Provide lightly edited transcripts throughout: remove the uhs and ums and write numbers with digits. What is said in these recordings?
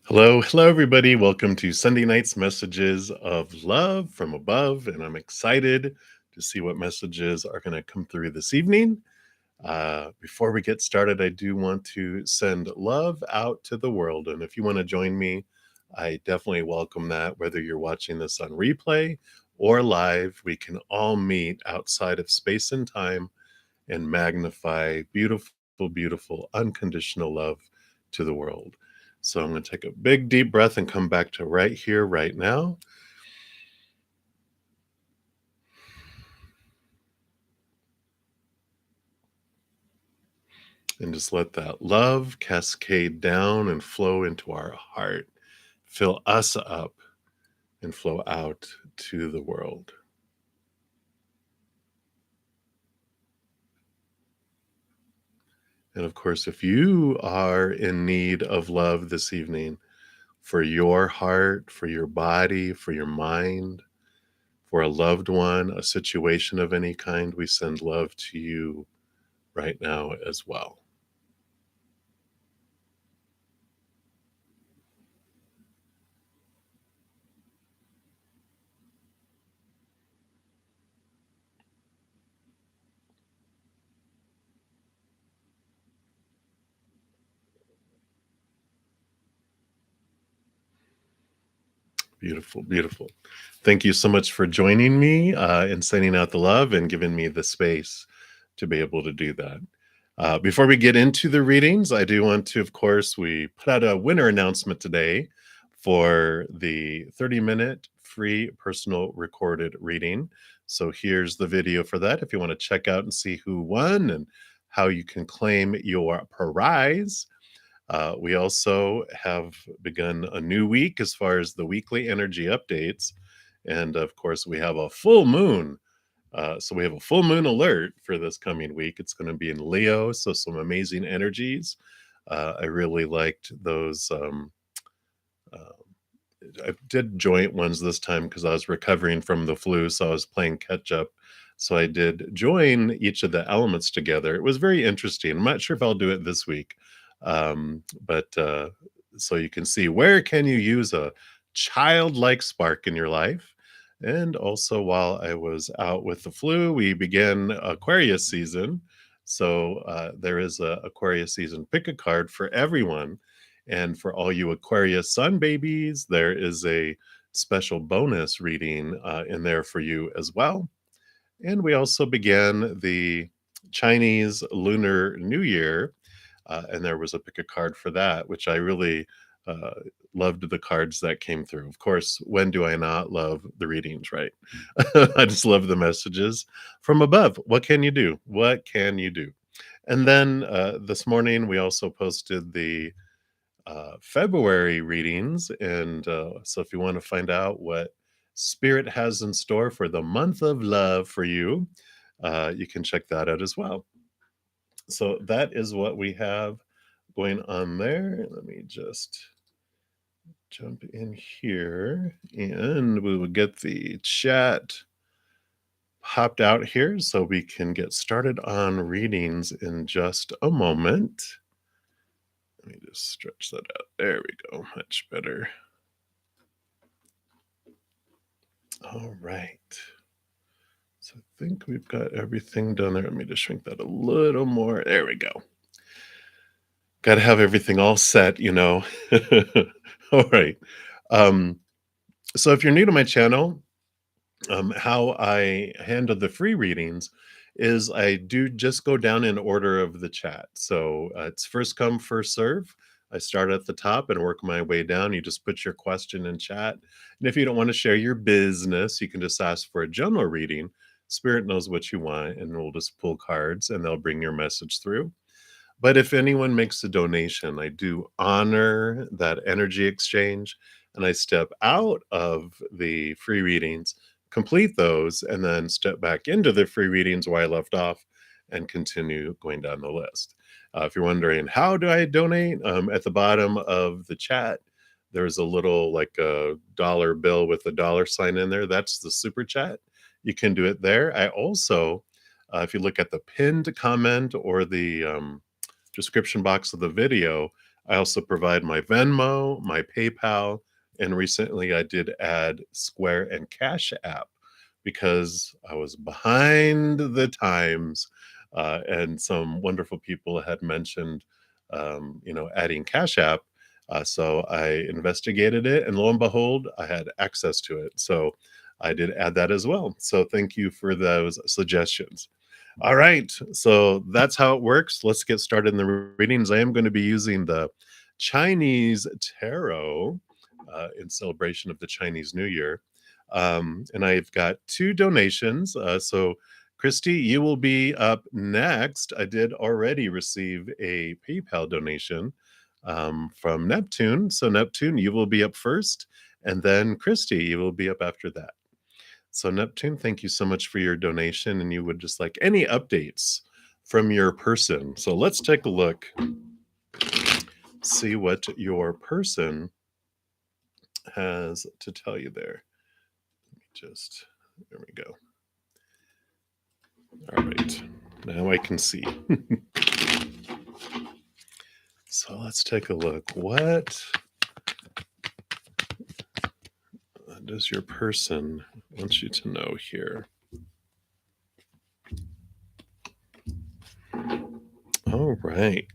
Hello, everybody. Welcome to Sunday night's messages of love from above. And I'm excited to see what messages are going to come through this evening. Before we get started, I do want to send love out to the world. And if you want to join me, I definitely welcome that. Whether you're watching this on replay or live, we can all meet outside of space and time and magnify beautiful, unconditional love to the world. So I'm going to take a big, deep breath and come back to right here, right now. And just let that love cascade down and flow into our heart, fill us up, and flow out to the world. And of course, if you are in need of love this evening for your heart, for your body, for your mind, for a loved one, a situation of any kind, we send love to you right now as well. Beautiful. Thank you so much for joining me and sending out the love and giving me the space to be able to do that. Before we get into the readings, I do want to, of course, we put out a winner announcement today for the 30-minute free personal recorded reading. So here's the video for that if you want to check out and see who won and how you can claim your prize. We also have begun a new week as far as the weekly energy updates. And of course, we have a full moon. So we have a full moon alert for this coming week. It's going to be in Leo. So some amazing energies. I really liked those. Uh, I did joint ones this time because I was recovering from the flu. So I was playing catch up. So I did join each of the elements together. It was very interesting. I'm not sure if I'll do it this week. But so you can see where can you use a childlike spark in your life. And also while I was out with the flu, we began Aquarius season. So there is a Aquarius season pick a card for everyone. And for all you Aquarius Sun babies, there is a special bonus reading in there for you as well. And we also began the Chinese Lunar New Year, and there was a pick a card for that, which I really uh, loved the cards that came through. Of course, when do I not love the readings, right? I just love the messages from above. What can you do? What can you do? And then this morning, we also posted the February readings. And so if you want to find out what Spirit has in store for the month of love for you, you can check that out as well. So that is what we have going on there. Let me just jump in here and we will get the chat popped out here so we can get started on readings in just a moment. Let me just stretch that out. There we go. Much better. All right. So I think we've got everything done there. Let me just shrink that a little more. There we go. Got to have everything all set, you know. All right. Um, so if you're new to my channel, how I handle the free readings is I do just go down in order of the chat. So it's first come, first serve. I start at the top and work my way down. You just put your question in chat. And if you don't want to share your business, you can just ask for a general reading. Spirit knows what you want, and we'll just pull cards and they'll bring your message through. But if anyone makes a donation, I do honor that energy exchange and I step out of the free readings, complete those, and then step back into the free readings where I left off and continue going down the list. If you're wondering, how do I donate? At the bottom of the chat, there's a little like a dollar bill with a dollar sign in there. That's the super chat. You can do it there. I also, if you look at the pinned comment or the description box of the video, I also provide my Venmo, my PayPal, and recently I did add Square and Cash App because I was behind the times, and some wonderful people had mentioned, adding Cash App. So I investigated it, and lo and behold, I had access to it. So I did add that as well. So thank you for those suggestions. All right, so that's how it works. Let's get started in the readings. I am going to be using the Chinese tarot in celebration of the Chinese New Year. And I've got two donations. So, Christy, you will be up next. I did already receive a PayPal donation from Neptune. So, Neptune, you will be up first. And then, Christy, you will be up after that. So, Neptune, thank you so much for your donation. And you would just like any updates from your person. So, let's take a look, see what your person has to tell you there. Just, there we go. All right. Now I can see. So, let's take a look. What does your person want you to know here? All right.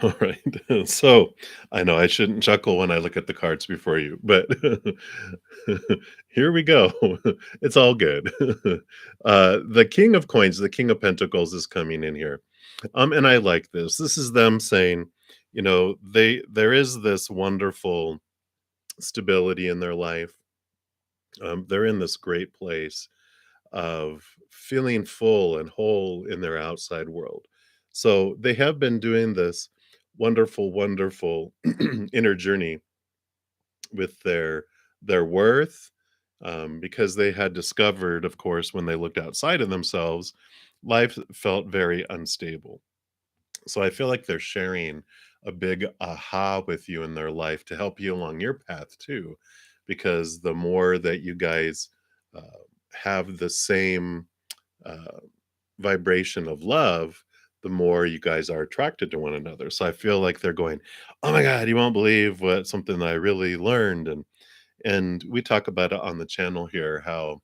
All right. So I know I shouldn't chuckle when I look at the cards before you, but here we go. It's all good. The King of Coins, the King of Pentacles is coming in here. And I like this. This is them saying, there is this wonderful stability in their life. They're in this great place of feeling full and whole in their outside world. So they have been doing this wonderful, wonderful inner journey with their worth, because they had discovered, of course, when they looked outside of themselves, life felt very unstable. So I feel like they're sharing a big aha with you in their life to help you along your path too, because the more that you guys uh, have the same uh, vibration of love, the more you guys are attracted to one another. So I feel like they're going, "Oh my God, you won't believe what something that I really learned." And we talk about it on the channel here, how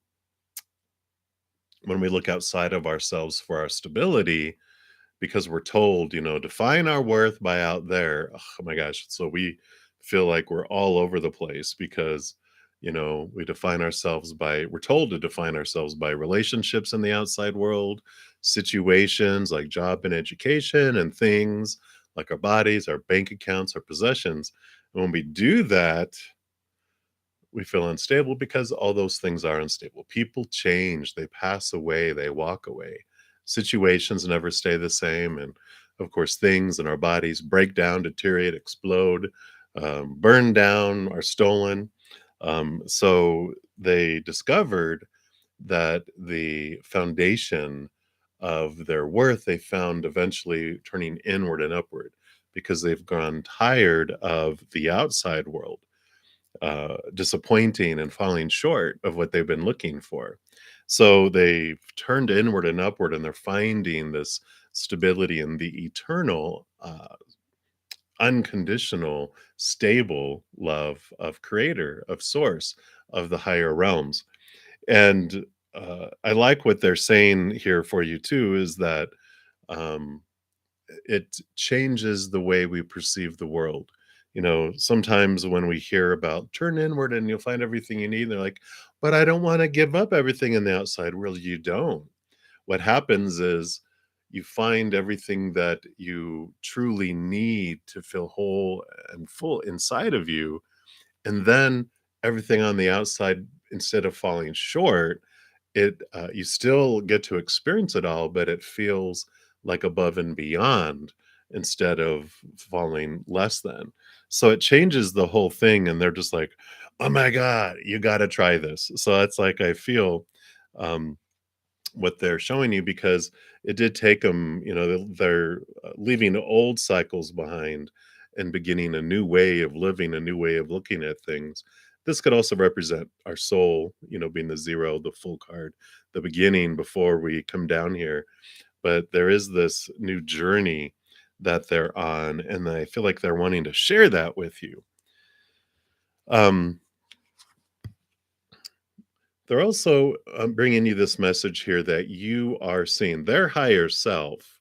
when we look outside of ourselves for our stability, because we're told, define our worth by out there. Oh my gosh. So we feel like we're all over the place because, we're told to define ourselves by relationships in the outside world, situations like job and education, and things like our bodies, our bank accounts, our possessions. And when we do that, we feel unstable because all those things are unstable. People change, they pass away, they walk away. Situations never stay the same. And of course, things in our bodies break down, deteriorate, explode, burn down, are stolen. So they discovered that the foundation of their worth, they found eventually turning inward and upward because they've gone tired of the outside world, disappointing and falling short of what they've been looking for. So they've turned inward and upward, and they're finding this stability in the eternal, unconditional, stable love of Creator, of Source, of the higher realms. And I like what they're saying here for you too, is that um, it changes the way we perceive the world. Sometimes when we hear about turn inward and you'll find everything you need, they're like, but I don't want to give up everything in the outside world. You don't. What happens is you find everything that you truly need to feel whole and full inside of you. And then everything on the outside, instead of falling short, you still get to experience it all, but it feels like above and beyond instead of falling less than. So it changes the whole thing, and they're just like, "Oh my god, you got to try this." So that's like I feel um, what they're showing you, because it did take them. They're leaving old cycles behind and beginning a new way of living, a new way of looking at things. This could also represent our soul, being the zero, the full card, the beginning before we come down here. But there is this new journey that they're on, and I feel like they're wanting to share that with you. Um, they're also bringing you this message here that you are seen. Their higher self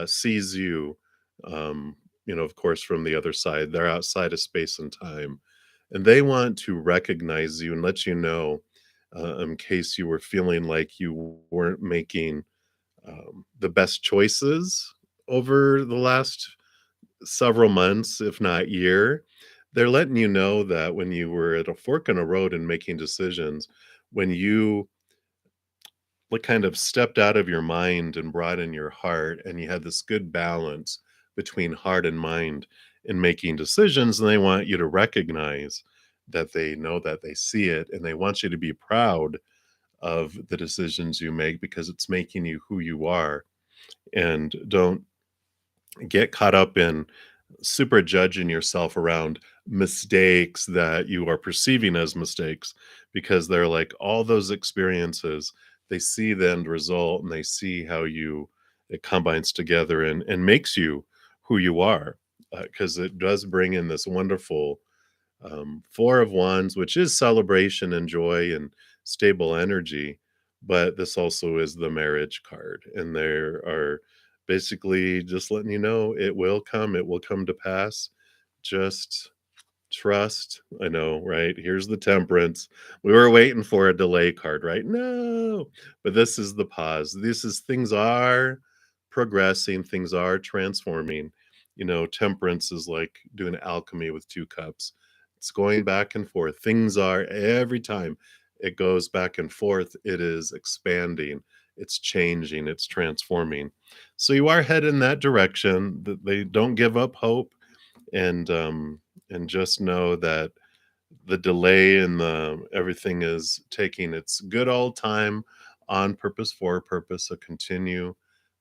sees you, of course, from the other side. They're outside of space and time, and they want to recognize you and let you know, in case you were feeling like you weren't making the best choices over the last several months, if not year. They're letting you know that when you were at a fork in a road and making decisions, when you kind of stepped out of your mind and brought in your heart, and you had this good balance between heart and mind in making decisions, and they want you to recognize that they know that they see it, and they want you to be proud of the decisions you make because it's making you who you are. And don't get caught up in super judging yourself around mistakes that you are perceiving as mistakes, because they're like all those experiences, they see the end result and they see how it combines together and makes you who you are, because it does bring in this wonderful Four of Wands, which is celebration and joy and stable energy. But this also is the marriage card. And there are basically just letting you know it will come to pass. Just trust. I know, right? Here's the Temperance. We were waiting for a delay card, right? No, but this is the pause. This is things are progressing, things are transforming. Temperance is like doing alchemy with two cups. It's going back and forth. Things are every time it goes back and forth, it is expanding, it's changing, it's transforming. So you are headed in that direction. That they don't give up hope, and just know that the delay and the everything is taking its good old time on purpose, for a purpose. So continue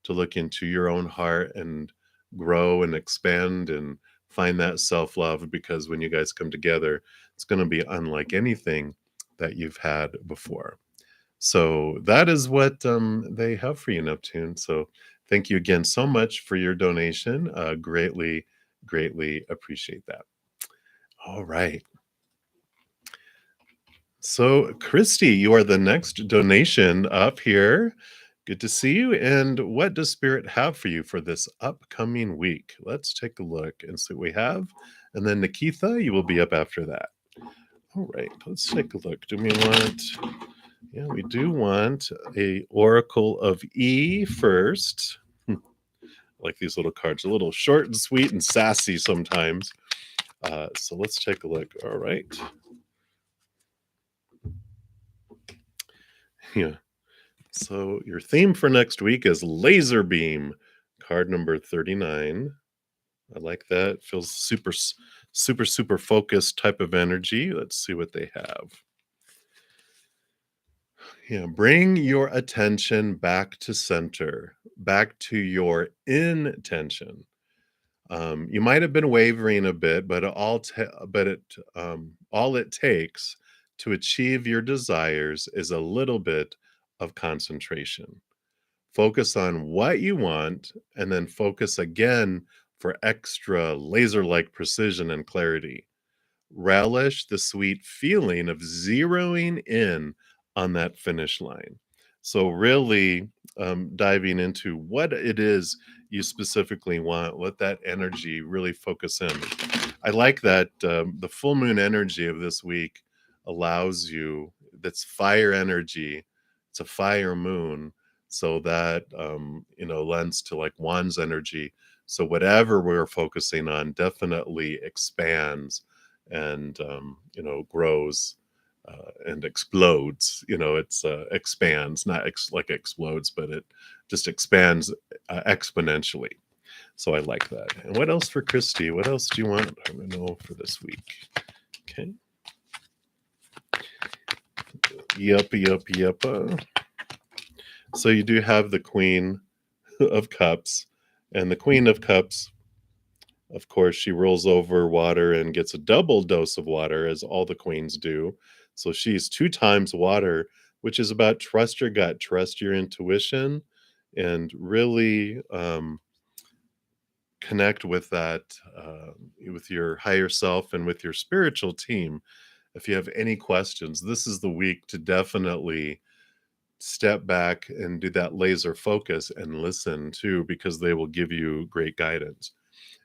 to look into your own heart and grow and expand and find that self-love, because when you guys come together, it's going to be unlike anything that you've had before. So that is what they have for you, Neptune. So thank you again so much for your donation. Greatly, greatly appreciate that. All right. So, Christy, you are the next donation up here. Good to see you. And what does Spirit have for you for this upcoming week? Let's take a look and see what we have. And then, Nikitha, you will be up after that. All right, let's take a look. Do we want... Yeah, we do want a Oracle of E first. Like these little cards, a little short and sweet and sassy sometimes. So let's take a look. All right. Yeah. So your theme for next week is Laser Beam, card number 39. I like that. Feels super, super, super focused type of energy. Let's see what they have. Yeah, bring your attention back to center, back to your intention. You might have been wavering a bit, but all it takes to achieve your desires is a little bit of concentration. Focus on what you want, and then focus again for extra laser-like precision and clarity. Relish the sweet feeling of zeroing in on that finish line. So really diving into what it is you specifically want, let that energy really focus in. I like that the full moon energy of this week allows you, that's fire energy. It's a fire moon. So that, lends to like Wands energy. So whatever we're focusing on definitely expands and, grows and explodes. It's expands, not like explodes, but it just expands exponentially. So I like that. And what else for Christy? What else do you want to know for this week? Okay. Yup. So you do have the Queen of Cups, and the Queen of Cups Of course, she rolls over water and gets a double dose of water, as all the queens do. So she's 2 times water, which is about trust your gut, trust your intuition, and really, connect with that, with your higher self and with your spiritual team. If you have any questions, this is the week to definitely step back and do that laser focus and listen too, because they will give you great guidance.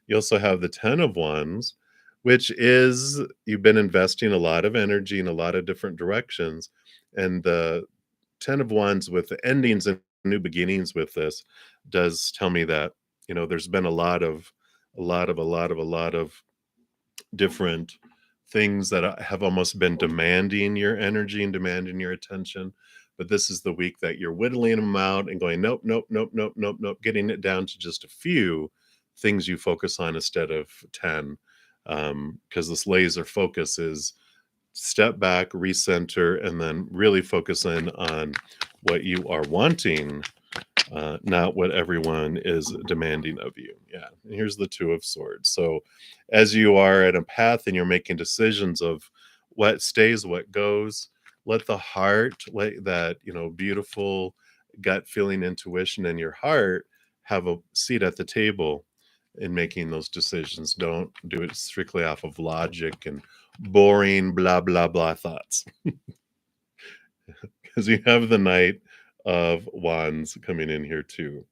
You also have the 10 of Wands, which is you've been investing a lot of energy in a lot of different directions. And the 10 of Wands with the endings and new beginnings with this does tell me that, there's been a lot of different things that have almost been demanding your energy and demanding your attention. But this is the week that you're whittling them out and going, nope, nope, nope, nope, nope, nope, getting it down to just a few things you focus on instead of 10. Because this laser focus is step back, recenter, and then really focus in on what you are wanting, not what everyone is demanding of you. Yeah. And here's the Two of Swords. So, as you are at a path and you're making decisions of what stays, what goes, let the heart, let that, beautiful gut feeling, intuition in your heart have a seat at the table in making those decisions. Don't do it strictly off of logic and boring, blah, blah, blah thoughts. Because you have the Knight of Wands coming in here too.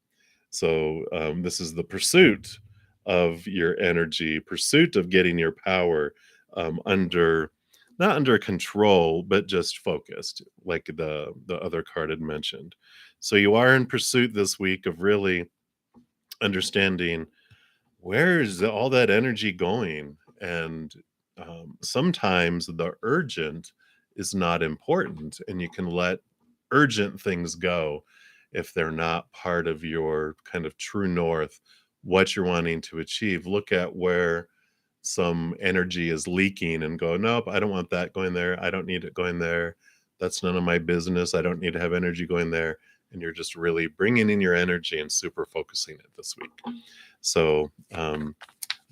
So this is the pursuit of your energy, pursuit of getting your power under, not under control, but just focused, like the other card had mentioned. So you are in pursuit this week of really understanding where is all that energy going, and sometimes the urgent is not important, and you can let urgent things go if they're not part of your kind of true north, what you're wanting to achieve. Look at where some energy is leaking and go, nope, I don't want that going there, I don't need it going there, that's none of my business, I don't need to have energy going there. And you're just really bringing in your energy and super focusing it this week. So I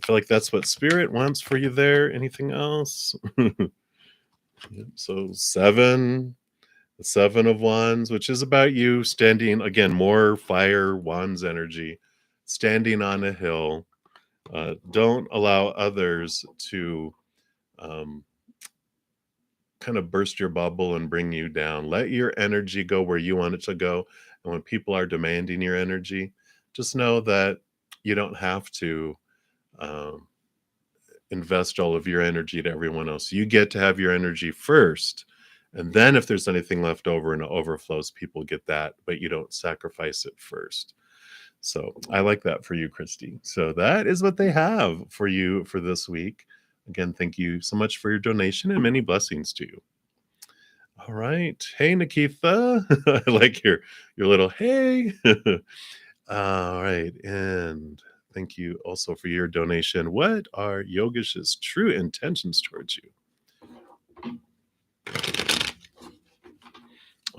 feel like that's what spirit wants for you there. Anything else? So the 7 of Wands, which is about you standing again, more fire wands energy, standing on a hill. Don't allow others to um, kind of burst your bubble and bring you down. Let your energy go where you want it to go. And when people are demanding your energy, just know that you don't have to um, invest all of your energy to everyone else. You get to have your energy first. And then if there's anything left over and it overflows, people get that, but you don't sacrifice it first. So I like that for you, Christy. So that is what they have for you for this week. Again, thank you so much for your donation and many blessings to you. All right. Hey, Nikitha. I like your little hey. All right. And thank you also for your donation. What are Yogesh's true intentions towards you?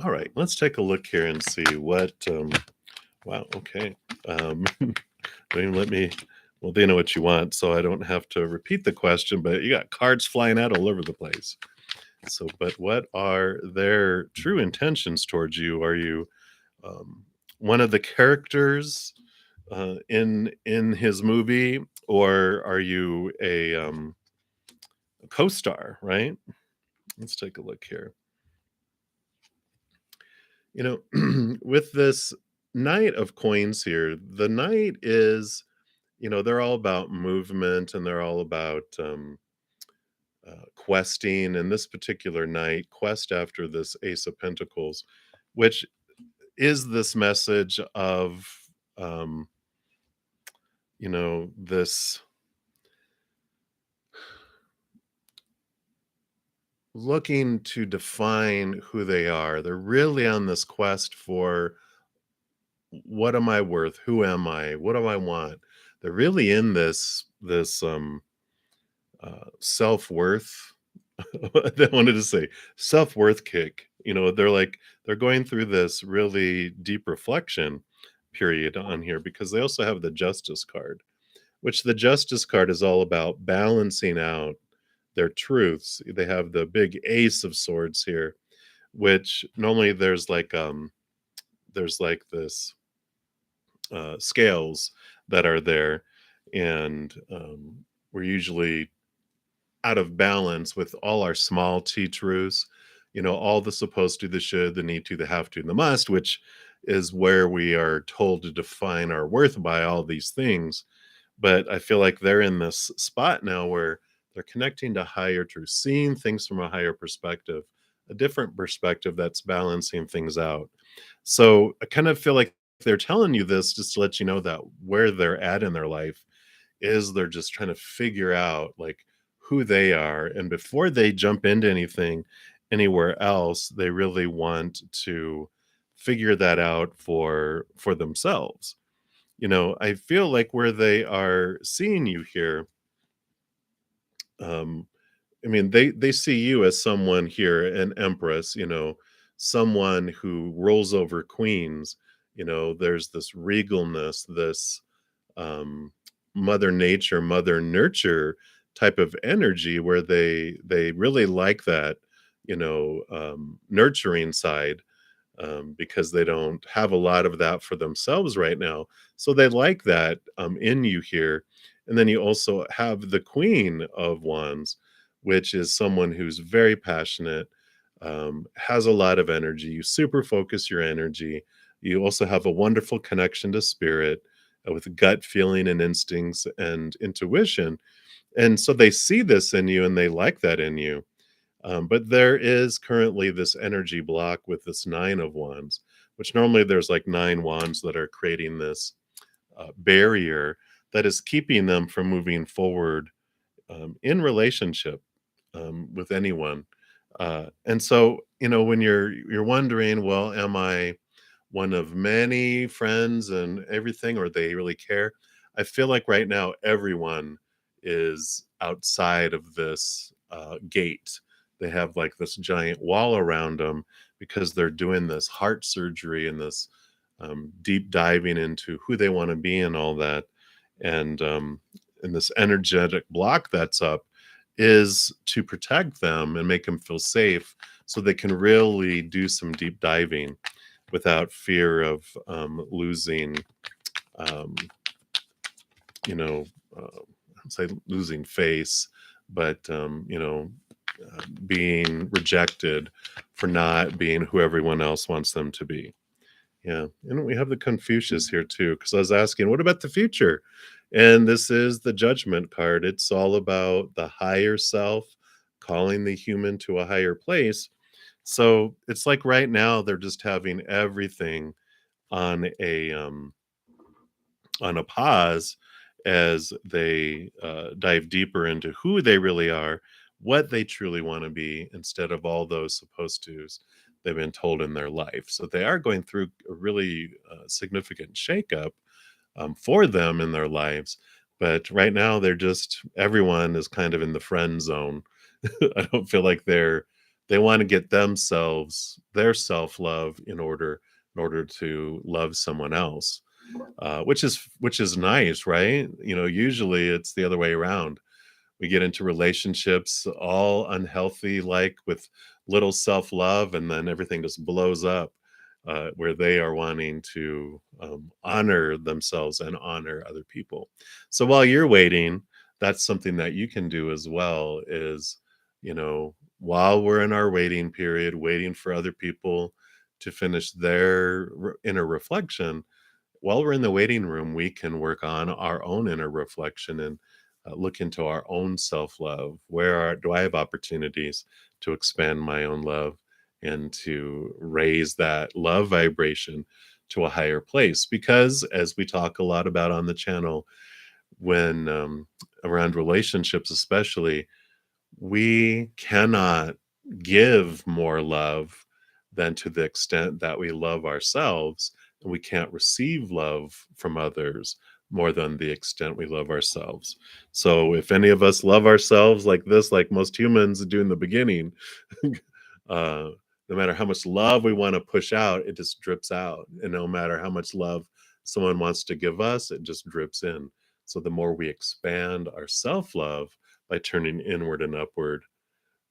All right. Let's take a look here and see what. Wow. Okay. Don't even let me. Well, they know what you want, so I don't have to repeat the question, but you got cards flying out all over the place. So, but what are their true intentions towards you? Are you one of the characters in his movie, or are you a co-star? Right. Let's take a look here. With this Knight of Coins here, the Knight is, they're all about movement and they're all about questing. And this particular Knight, quest after this Ace of Pentacles, which is this message of, um, this looking to define who they are. They're really on this quest for what am I worth? Who am I? What do I want? They're really in this self-worth. I wanted to say self-worth kick. They're going through this really deep reflection period on here because they also have the Justice card, which the Justice card is all about balancing out their truths. They have the big Ace of Swords here, which normally there's like this scales that are there, and we're usually out of balance with all our small T truths, all the supposed to, the should, the need to, the have to, and the must, which is where we are told to define our worth by all these things. But I feel like they're in this spot now where they're connecting to higher truth, seeing things from a higher perspective, a different perspective that's balancing things out. So I kind of feel like they're telling you this just to let you know that where they're at in their life is they're just trying to figure out like who they are. And before they jump into anything anywhere else, they really want to figure that out for themselves. I feel like where they are seeing you here, um, I mean, they see you as someone here, an empress, someone who rolls over queens. There's this regalness, this um, mother nature, mother nurture type of energy where they really like that, nurturing side, because they don't have a lot of that for themselves right now. So they like that in you here. And then you also have the Queen of Wands, which is someone who's very passionate, has a lot of energy. You super focus your energy. You also have a wonderful connection to spirit, with gut feeling and instincts and intuition. And so they see this in you and they like that in you. But there is currently this energy block with this Nine of Wands, which normally there's like nine wands that are creating this barrier that is keeping them from moving forward in relationship with anyone. And so, when you're wondering, well, am I one of many friends and everything, or they really care? I feel like right now everyone is outside of this gate. They have like this giant wall around them because they're doing this heart surgery and this deep diving into who they want to be and all that. And this energetic block that's up is to protect them and make them feel safe so they can really do some deep diving without fear of losing, um, you know, I'd say losing face, but, being rejected for not being who everyone else wants them to be. Yeah. And we have the Confucius here too, because I was asking, what about the future? And this is the Judgment card. It's all about the higher self, calling the human to a higher place. So it's like right now they're just having everything on a pause as they dive deeper into who they really are, what they truly want to be, instead of all those supposed tos they've been told in their life. So they are going through a really significant shakeup for them in their lives. But right now, everyone is kind of in the friend zone. I don't feel like they want to get themselves their self love in order to love someone else, which is nice, right? Usually it's the other way around. We get into relationships all unhealthy, like with little self love, and then everything just blows up, where they are wanting to honor themselves and honor other people. So while you're waiting, that's something that you can do as well. While we're in our waiting period, waiting for other people to finish their inner reflection, while we're in the waiting room, we can work on our own inner reflection and look into our own self love. Do I have opportunities to expand my own love and to raise that love vibration to a higher place? Because, as we talk a lot about on the channel, when around relationships, especially, we cannot give more love than to the extent that we love ourselves, and we can't receive love from others more than the extent we love ourselves. So if any of us love ourselves like this, like most humans do in the beginning, uh, no matter how much love we want to push out, it just drips out. And no matter how much love someone wants to give us, it just drips in. So the more we expand our self-love by turning inward and upward,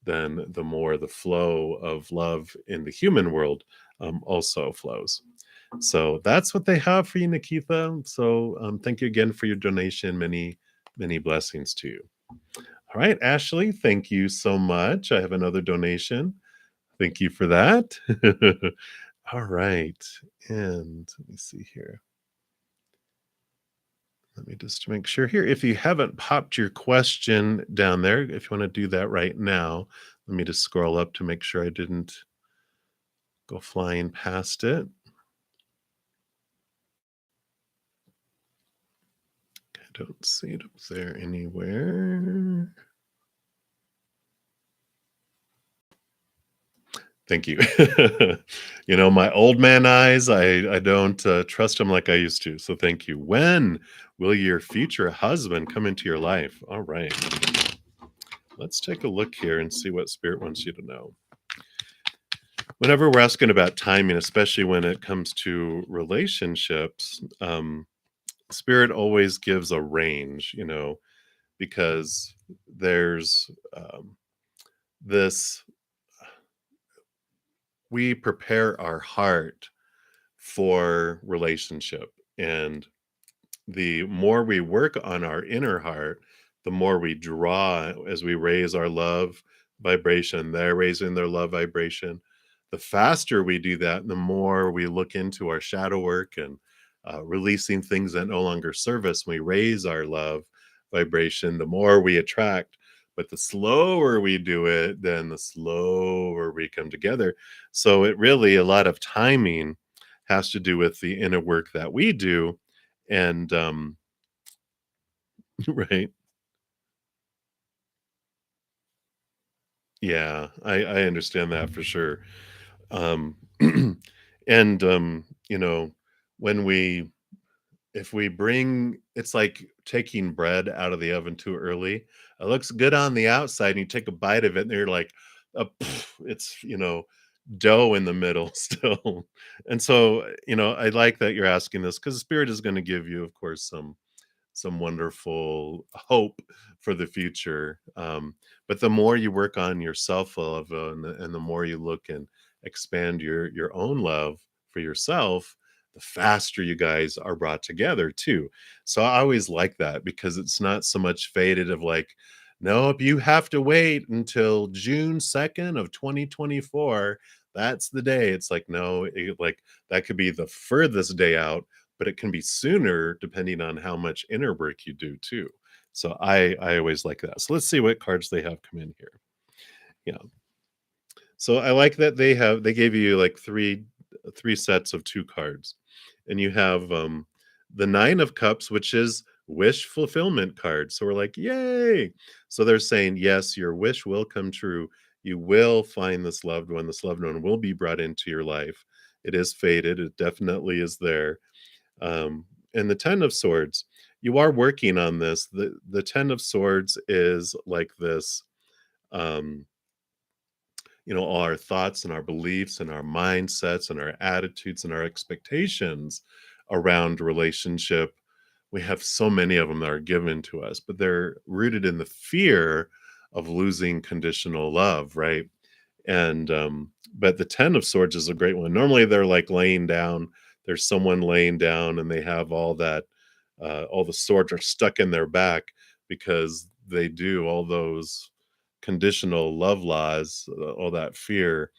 then the more the flow of love in the human world also flows. So that's what they have for you, Nikita. So thank you again for your donation. Many, many blessings to you. All right, Ashley, thank you so much. I have another donation. Thank you for that. All right. And let me see here. Let me just make sure here. If you haven't popped your question down there, if you want to do that right now, let me just scroll up to make sure I didn't go flying past it. I don't see it up there anywhere. Thank you. My old man eyes, I don't trust him like I used to. So thank you. When will your future husband come into your life? All right. Let's take a look here and see what Spirit wants you to know. Whenever we're asking about timing, especially when it comes to relationships, Spirit always gives a range, because there's this, we prepare our heart for relationship. And the more we work on our inner heart, the more we draw as we raise our love vibration. They're raising their love vibration. The faster we do that, the more we look into our shadow work and releasing things that no longer serve us. When we raise our love vibration, the more we attract. But the slower we do it, then the slower we come together. So it really, a lot of timing has to do with the inner work that we do. And right. Yeah, I understand that for sure. Um, and when we if we bring it's like taking bread out of the oven too early. It looks good on the outside, and you take a bite of it, and you're like, it's dough in the middle still. And so, I like that you're asking this because the Spirit is going to give you, of course, some wonderful hope for the future. But the more you work on your self love, and the more you look and expand your own love for yourself, the faster you guys are brought together too. So I always like that because it's not so much faded of like, nope, you have to wait until June 2nd of 2024. That's the day. It's like, no, like that could be the furthest day out, but it can be sooner depending on how much inner work you do too. So I always like that. So let's see what cards they have come in here. Yeah. So I like that they gave you like three sets of two cards. And you have the 9 of cups, which is wish fulfillment card. So we're like, yay. So they're saying, yes, your wish will come true. You will find this loved one. This loved one will be brought into your life. It is fated. It definitely is there. And the 10 of swords, you are working on this. The 10 of swords is like this, um all our thoughts and our beliefs and our mindsets and our attitudes and our expectations around relationship. We have so many of them that are given to us, but they're rooted in the fear of losing conditional love, right? And but the 10 of swords is a great one. Normally they're like laying down, there's someone laying down and they have all that all the swords are stuck in their back because they do all those conditional love laws, all that fear.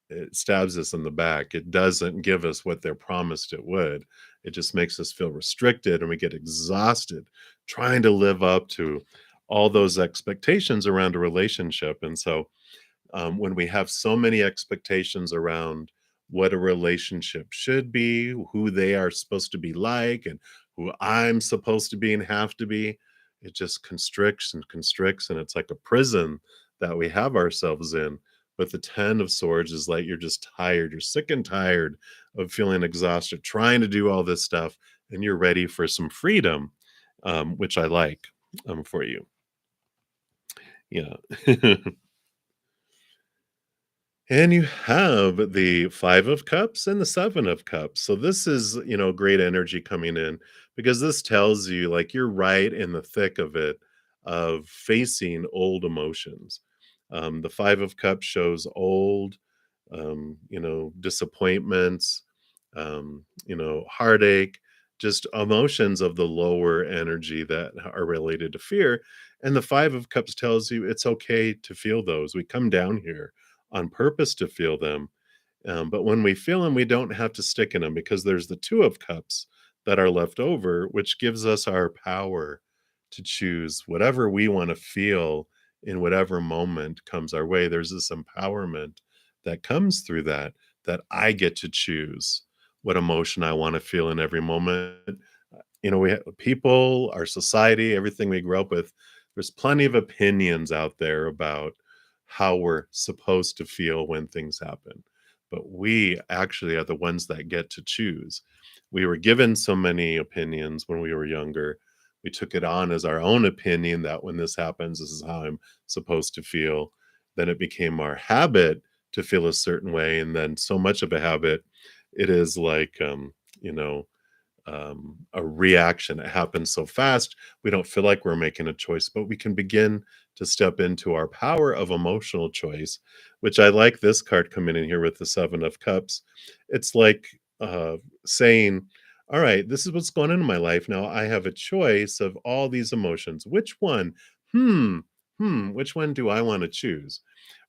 It stabs us in the back. It doesn't give us what they're promised it would. It just makes us feel restricted and we get exhausted trying to live up to all those expectations around a relationship. And so when we have so many expectations around what a relationship should be, who they are supposed to be like, and who I'm supposed to be and have to be, it just constricts and constricts. And it's like a prison that we have ourselves in. But the 10 of swords is like you're just tired. You're sick and tired of feeling exhausted, trying to do all this stuff, and you're ready for some freedom, which I like for you. Yeah. And you have the 5 of cups and the 7 of cups. So this is, great energy coming in because this tells you like you're right in the thick of it of facing old emotions. The 5 of cups shows old, disappointments, heartache, just emotions of the lower energy that are related to fear. And the 5 of cups tells you it's okay to feel those. We come down here on purpose to feel them. But when we feel them, we don't have to stick in them because there's the 2 of cups that are left over, which gives us our power to choose whatever we want to feel in whatever moment comes our way. There's this empowerment that comes through that I get to choose what emotion I want to feel in every moment. We people, our society, everything we grew up with, there's plenty of opinions out there about how we're supposed to feel when things happen. But we actually are the ones that get to choose. We were given so many opinions when we were younger. We took it on as our own opinion that when this happens, this is how I'm supposed to feel. Then it became our habit to feel a certain way. And then so much of a habit, it is like, a reaction. It happens so fast, we don't feel like we're making a choice, but we can begin to step into our power of emotional choice, which I like this card coming in here with the 7 of Cups. It's like saying, all right, this is what's going on in my life. Now I have a choice of all these emotions. Which one? Hmm, which one do I want to choose?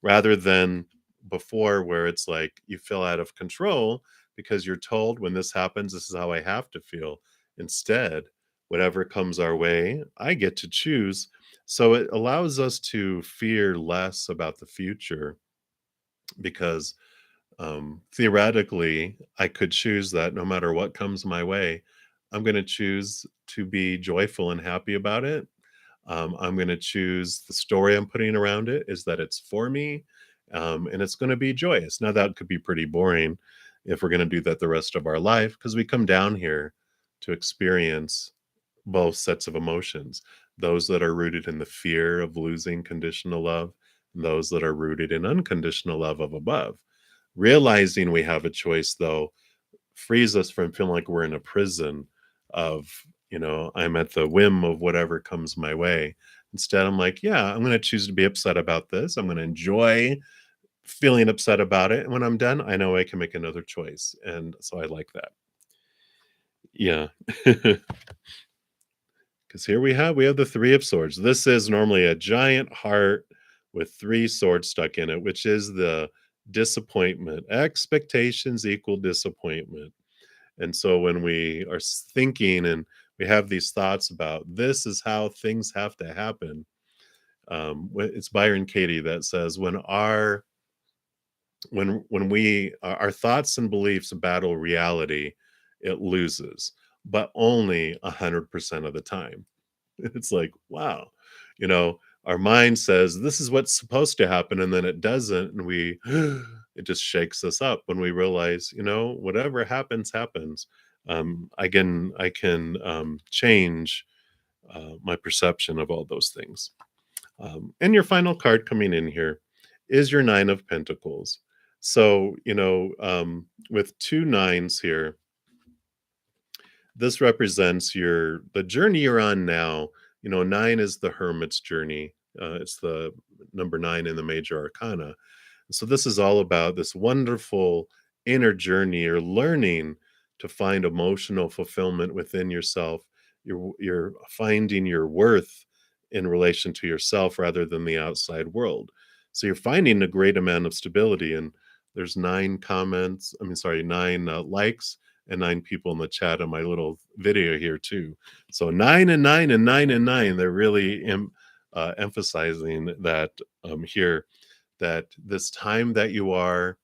Rather than before, where it's like you feel out of control because you're told when this happens, this is how I have to feel. Instead, whatever comes our way, I get to choose. So it allows us to fear less about the future because theoretically, I could choose that no matter what comes my way, I'm going to choose to be joyful and happy about it. I'm going to choose the story I'm putting around it is that it's for me, and it's going to be joyous. Now, that could be pretty boring if we're going to do that the rest of our life because we come down here to experience both sets of emotions, those that are rooted in the fear of losing conditional love, and those that are rooted in unconditional love of above. Realizing we have a choice, though, frees us from feeling like we're in a prison of, I'm at the whim of whatever comes my way. Instead, I'm like, yeah, I'm going to choose to be upset about this. I'm going to enjoy feeling upset about it. And when I'm done, I know I can make another choice. And so I like that. Yeah. Because here we have the 3 of Swords. This is normally a giant heart with 3 swords stuck in it, which is the disappointment. Expectations equal disappointment. And so when we are thinking and we have these thoughts about this is how things have to happen, it's Byron Katie that says when we our thoughts and beliefs battle reality, it loses, but only 100% of the time. It's like, wow, our mind says this is what's supposed to happen, and then it doesn't, and it just shakes us up when we realize, whatever happens, happens. I can change my perception of all those things. And your final card coming in here is your 9 of Pentacles. So, with two nines here, this represents the journey you're on now. 9 is the hermit's journey. It's the number 9 in the major arcana. So this is all about this wonderful inner journey. You're learning to find emotional fulfillment within yourself. You're finding your worth in relation to yourself rather than the outside world. So you're finding a great amount of stability. And there's 9 comments. I mean, sorry, 9 likes and 9 people in the chat on my little video here too. So 9 and 9 and 9 and 9. They're really emphasizing that here, that this time that you are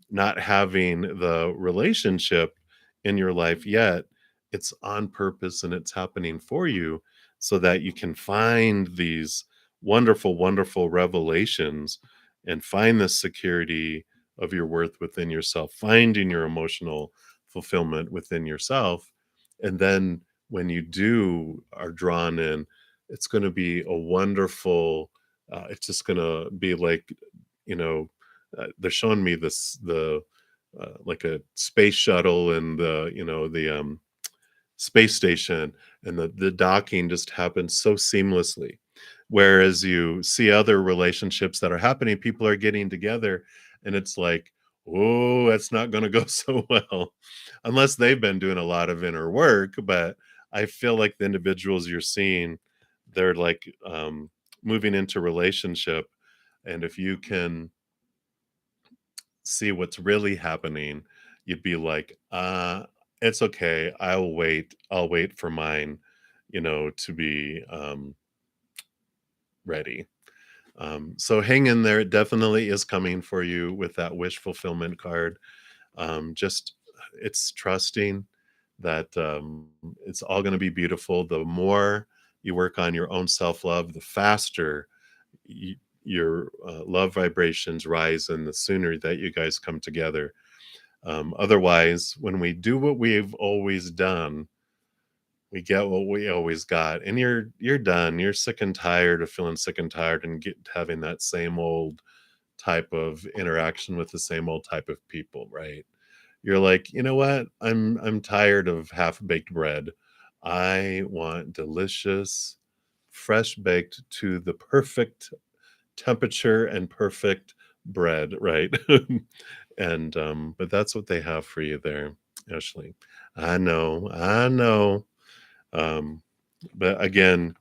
not having the relationship in your life yet, it's on purpose and it's happening for you so that you can find these wonderful, wonderful revelations and find the security of your worth within yourself, finding your emotional fulfillment within yourself. And then when you do are drawn in, it's going to be a wonderful, it's just going to be like, you know, they're showing me the like a space shuttle and the space station, and the docking just happens so seamlessly. Whereas you see other relationships that are happening, people are getting together, and it's like, oh, that's not going to go so well, unless they've been doing a lot of inner work. But I feel like the individuals you're seeing, they're like moving into relationship, and if you can see what's really happening, you'd be like, it's okay. I'll wait. I'll wait for mine, to be ready. So hang in there. It definitely is coming for you with that wish fulfillment card. Just it's trusting that it's all going to be beautiful. The more you work on your own self love, the faster y- your love vibrations rise, and the sooner that you guys come together. Otherwise, when we do what we've always done, we get what we always got, and you're done. You're sick and tired of feeling sick and tired and having that same old type of interaction with the same old type of people, right? You're like, you know what? I'm tired of half baked bread. I want delicious, fresh baked to the perfect temperature and perfect bread, right? And but that's what they have for you there, Ashley. I know. Um, but again,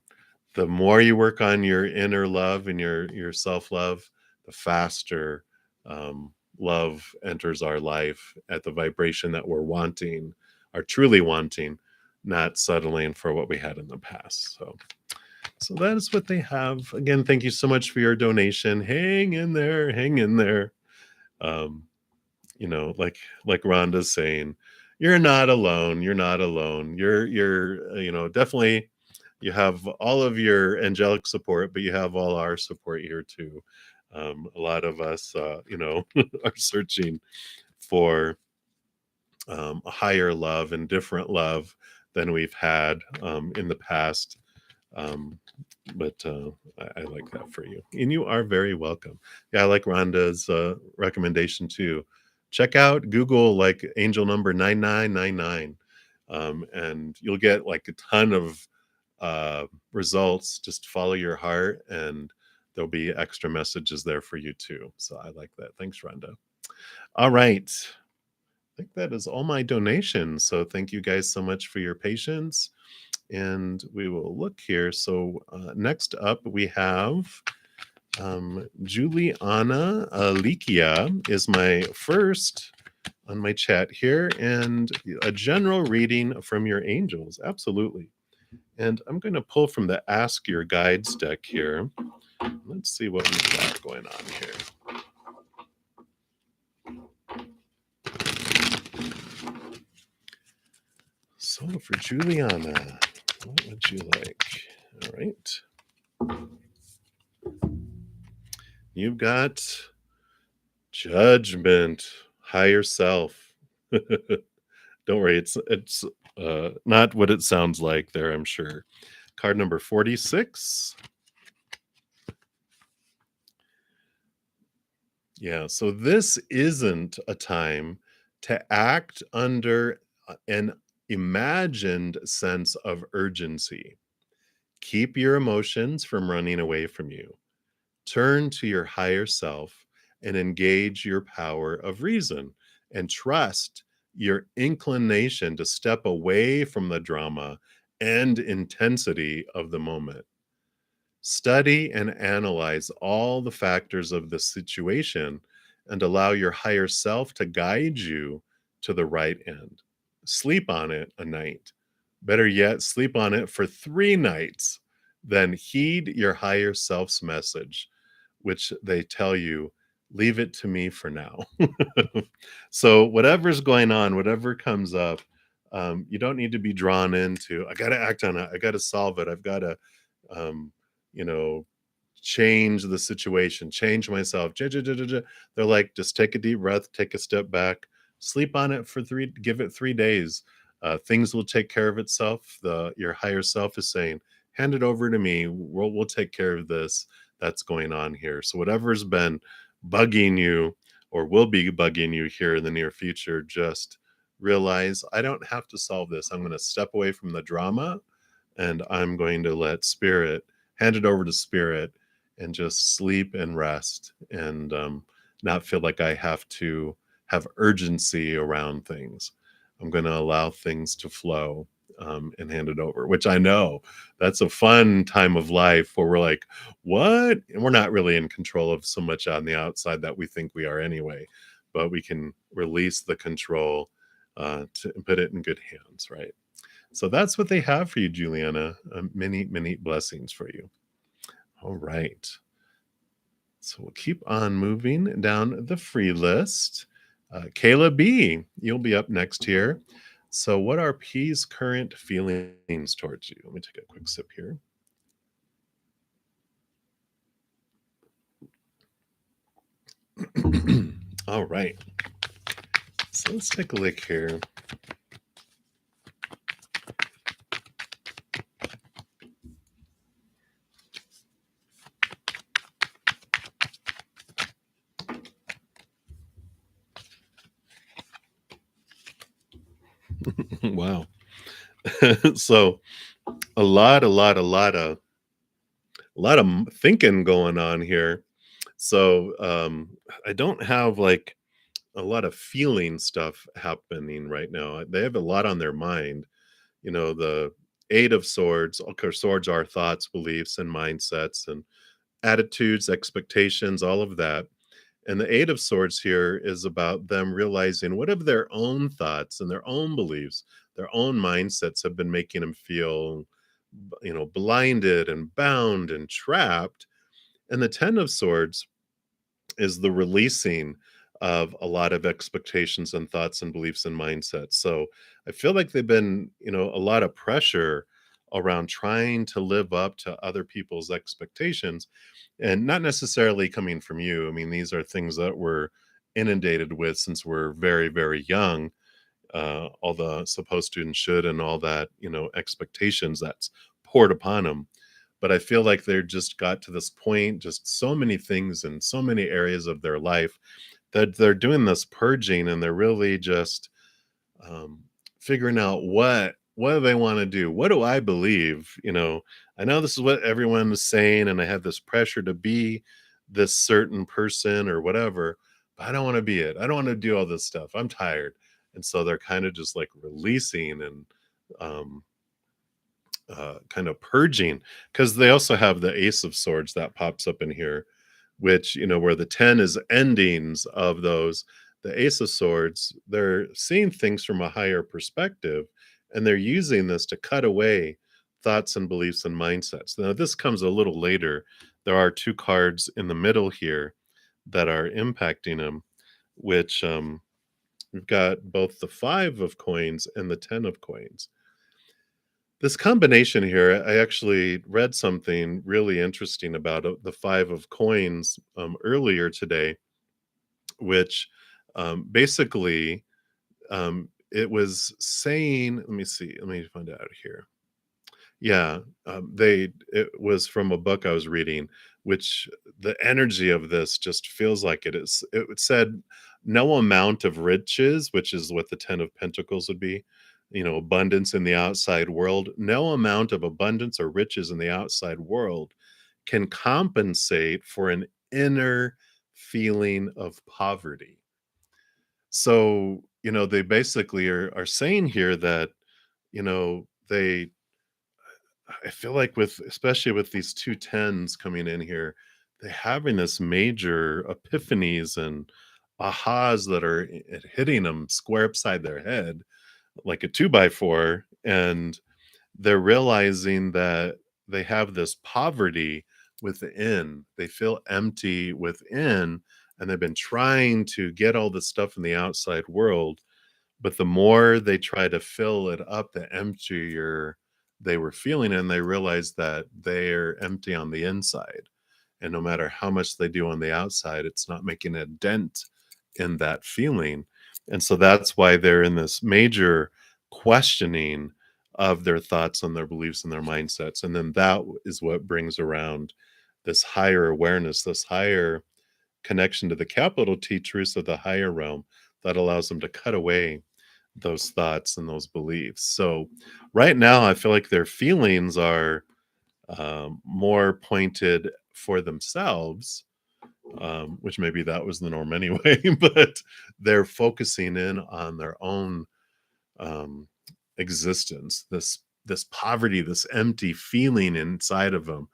the more you work on your inner love and your self-love, the faster love enters our life at the vibration that we're wanting, are truly wanting, not settling for what we had in the past. So that is what they have. Again, thank you so much for your donation. Hang in there, hang in there. Um, like Rhonda's saying, you're not alone. You're not alone. You're definitely you have all of your angelic support, but you have all our support here too. A lot of us, are searching for a higher love and different love than we've had in the past. Um, but I like that for you, and you are very welcome. Yeah, I like Rhonda's recommendation too. Check out Google like angel number 9999, and you'll get like a ton of results. Just follow your heart, and there'll be extra messages there for you too. So I like that. Thanks, Rhonda. All right. I think that is all my donations. So thank you guys so much for your patience. And we will look here. So next up, we have Juliana Alikia is my first on my chat here, and a general reading from your angels. Absolutely. And I'm going to pull from the Ask Your Guides deck here. Let's see what we've got going on here. So for Juliana, what would you like? All right. You've got judgment, higher self. Don't worry, it's not what it sounds like there, I'm sure. Card number 46. Yeah, so this isn't a time to act under an imagined sense of urgency. Keep your emotions from running away from you. Turn to your higher self and engage your power of reason, and trust your inclination to step away from the drama and intensity of the moment. Study and analyze all the factors of the situation and allow your higher self to guide you to the right end. Sleep on it a night. Better yet, sleep on it for 3 nights. Then heed your higher self's message, which they tell you, leave it to me for now. So, whatever's going on, whatever comes up, you don't need to be drawn into, I got to act on it. I got to solve it. I've got to, um, you know, change the situation, change myself. They're like, just take a deep breath, take a step back, sleep on it for give it 3 days. Things will take care of itself. Your higher self is saying, hand it over to me. We'll take care of this that's going on here. So whatever's been bugging you, or will be bugging you here in the near future, just realize I don't have to solve this. I'm going to step away from the drama and I'm going to let spirit hand it over to spirit and just sleep and rest and not feel like I have to have urgency around things. I'm going to allow things to flow and hand it over, which I know that's a fun time of life where we're like, what? And we're not really in control of so much on the outside that we think we are anyway, but we can release the control to put it in good hands, right? So that's what they have for you, Juliana. Many, many blessings for you. All right. So we'll keep on moving down the free list. Kayla B, you'll be up next here. So, what are P's current feelings towards you? Let me take a quick sip here. All right. So, let's take a look here. Wow. So, a lot of thinking going on here. So, I don't have like a lot of feeling stuff happening right now. They have a lot on their mind. The Eight of Swords, of course, swords are thoughts, beliefs, and mindsets, and attitudes, expectations, all of that. And the Eight of Swords here is about them realizing what of their own thoughts and their own beliefs, their own mindsets have been making them feel, blinded and bound and trapped. And the Ten of Swords is the releasing of a lot of expectations and thoughts and beliefs and mindsets. So I feel like they've been, a lot of pressure around trying to live up to other people's expectations and not necessarily coming from you. I mean, these are things that we're inundated with since we're very, very young. All the supposed to and should and all that, expectations that's poured upon them. But I feel like they're just got to this point, just so many things in so many areas of their life that they're doing this purging and they're really just um, figuring out what do they want to do? What do I believe? I know this is what everyone is saying, and I have this pressure to be this certain person or whatever, but I don't want to be it. I don't want to do all this stuff. I'm tired. And so they're kind of just like releasing and um, kind of purging, because they also have the Ace of Swords that pops up in here, which, where the 10 is endings of those. The Ace of Swords, they're seeing things from a higher perspective, and they're using this to cut away thoughts and beliefs and mindsets. Now, this comes a little later. There are two cards in the middle here that are impacting them, which we've got both the Five of Coins and the 10 of Coins. This combination here, I actually read something really interesting about the Five of Coins earlier today, which basically it was saying, let me see, let me find out here. Yeah, it was from a book I was reading, which the energy of this just feels like it is. It said no amount of riches, which is what the 10 of Pentacles would be, abundance in the outside world. No amount of abundance or riches in the outside world can compensate for an inner feeling of poverty. So, they basically are saying here that, they I feel like with especially with these two tens coming in here, they're having this major epiphanies and ahas that are hitting them square upside their head like a two by four. And they're realizing that they have this poverty within. They feel empty within, and they've been trying to get all this stuff in the outside world, but the more they try to fill it up, the emptier they were feeling, and they realized that they're empty on the inside. And no matter how much they do on the outside, it's not making a dent in that feeling. And so that's why they're in this major questioning of their thoughts and their beliefs and their mindsets. And then that is what brings around this higher awareness, this higher connection to the capital T truths of the higher realm that allows them to cut away those thoughts and those beliefs. So right now, I feel like their feelings are more pointed for themselves, which maybe that was the norm anyway, but they're focusing in on their own um, existence, this poverty, this empty feeling inside of them,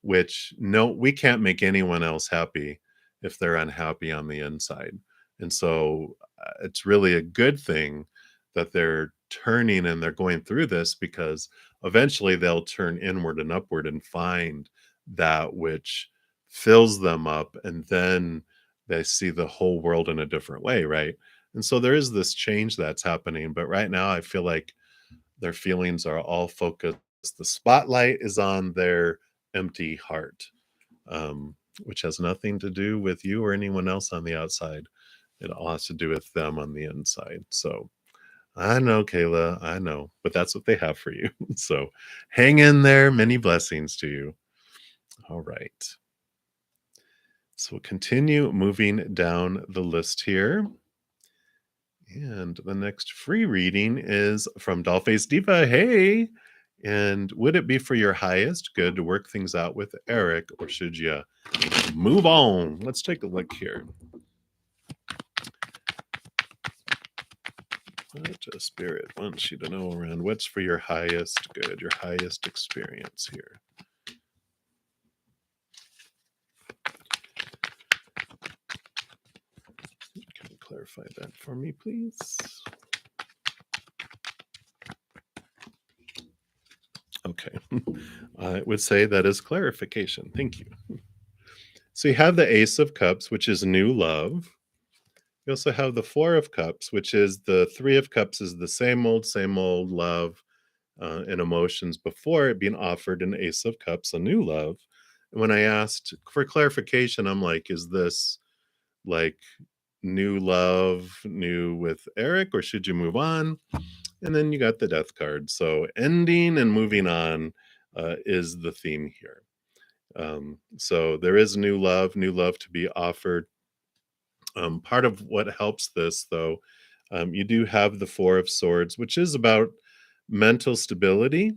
which no, we can't make anyone else happy if they're unhappy on the inside. And so it's really a good thing that they're turning and they're going through this, because eventually they'll turn inward and upward and find that which fills them up, and then they see the whole world in a different way, right? And so there is this change that's happening, but right now I feel like their feelings are all focused. The spotlight is on their empty heart, which has nothing to do with you or anyone else on the outside. It all has to do with them on the inside. So I know, Kayla, I know, but that's what they have for you. So hang in there. Many blessings to you. All right. So we'll continue moving down the list here. And the next free reading is from Dollface Diva. Hey, and would it be for your highest good to work things out with Eric, or should you move on? Let's take a look here. What a spirit wants you to know around what's for your highest good, your highest experience here. Can you clarify that for me, please? Okay. I would say that is clarification. Thank you. So you have the Ace of Cups, which is new love. You also have the Four of Cups, which is the Three of Cups is the same old love and emotions before it being offered an Ace of Cups, a new love. And when I asked for clarification, I'm like, is this like new love, new with Eric, or should you move on? And then you got the Death card. So ending and moving on is the theme here. So there is new love to be offered. Part of what helps this, though, you do have the Four of Swords, which is about mental stability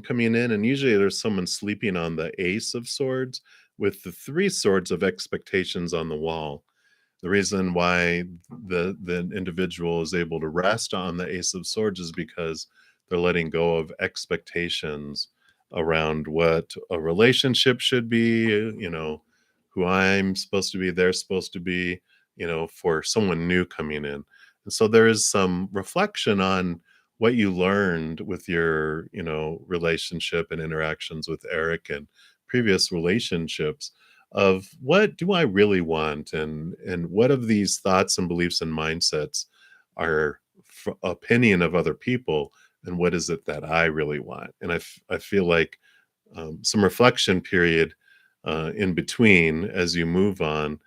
coming in. And usually there's someone sleeping on the Ace of Swords with the Three Swords of expectations on the wall. The reason why the individual is able to rest on the Ace of Swords is because they're letting go of expectations around what a relationship should be, who I'm supposed to be, they're supposed to be, for someone new coming in. And so there is some reflection on what you learned with your, relationship and interactions with Eric and previous relationships, of what do I really want, and what of these thoughts and beliefs and mindsets are opinion of other people, and what is it that I really want. And I feel like some reflection period in between as you move on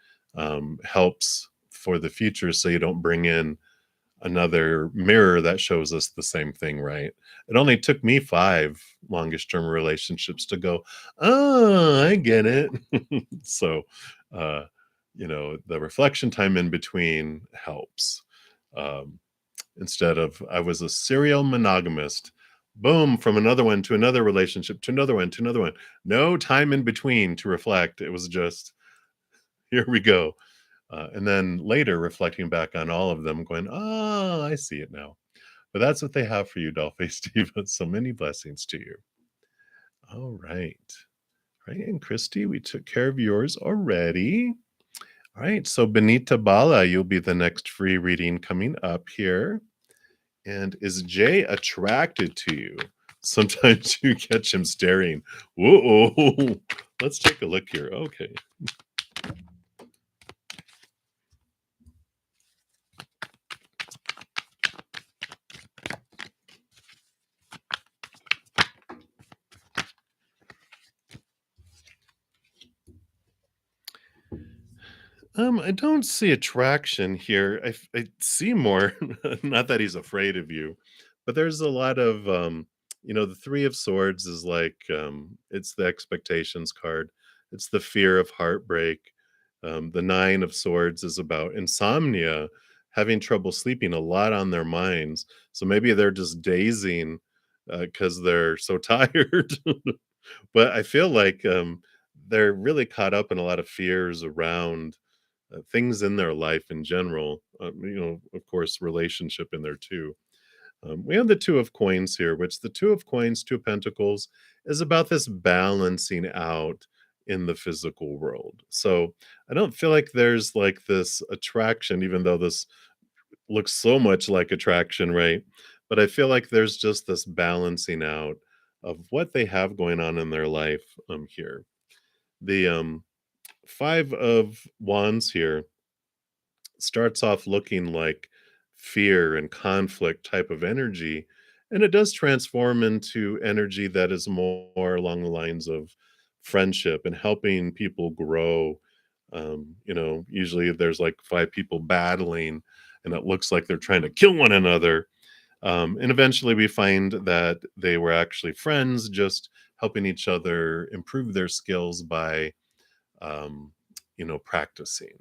helps for the future, so you don't bring in another mirror that shows us the same thing, right? It only took me 5 longest term relationships to go, "Oh, I get it." So, uh, the reflection time in between helps. Um, Instead of I was a serial monogamist, boom, from another one to another relationship to another one to another one. No time in between to reflect. It was just, here we go. And then later reflecting back on all of them, going, oh, I see it now. But that's what they have for you, Dollface Diva. So many blessings to you. All right. Right. And Christy, we took care of yours already. All right. So Benita Bala, you'll be the next free reading coming up here. And is Jay attracted to you? Sometimes you catch him staring. Whoa. Let's take a look here. Okay. I don't see attraction here. I see more, not that he's afraid of you, but there's a lot of, the Three of Swords is like, it's the expectations card. It's the fear of heartbreak. The Nine of Swords is about insomnia, having trouble sleeping, a lot on their minds. So maybe they're just dazing because they're so tired. But I feel like they're really caught up in a lot of fears around things in their life in general. Of course, relationship in there too. We have the Two of Coins here, which the Two of Coins, Two of Pentacles, is about this balancing out in the physical world. So I don't feel like there's like this attraction, even though this looks so much like attraction, right? But I feel like there's just this balancing out of what they have going on in their life here. The Five of Wands here starts off looking like fear and conflict type of energy, and it does transform into energy that is more along the lines of friendship and helping people grow. Usually there's like five people battling and it looks like they're trying to kill one another, and eventually we find that they were actually friends, just helping each other improve their skills by um, practicing,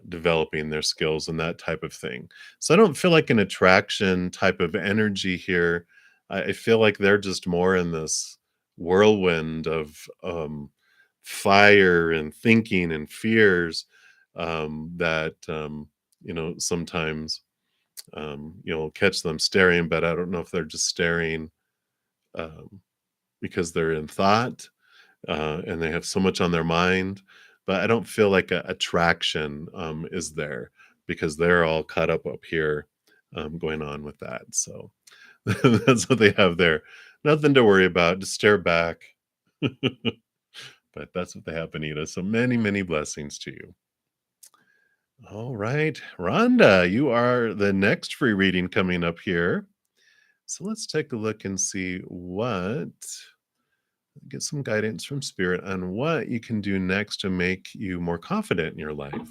developing their skills and that type of thing. So I don't feel like an attraction type of energy here. I feel like they're just more in this whirlwind of fire and thinking and fears that sometimes you'll catch them staring, but I don't know if they're just staring um, because they're in thought and they have so much on their mind. But I don't feel like a attraction is there because they're all caught up here going on with that. So that's what they have there. Nothing to worry about. Just stare back. But that's what they have, Anita. So many, many blessings to you. All right, Rhonda, you are the next free reading coming up here. So let's take a look and see get some guidance from spirit on what you can do next to make you more confident in your life.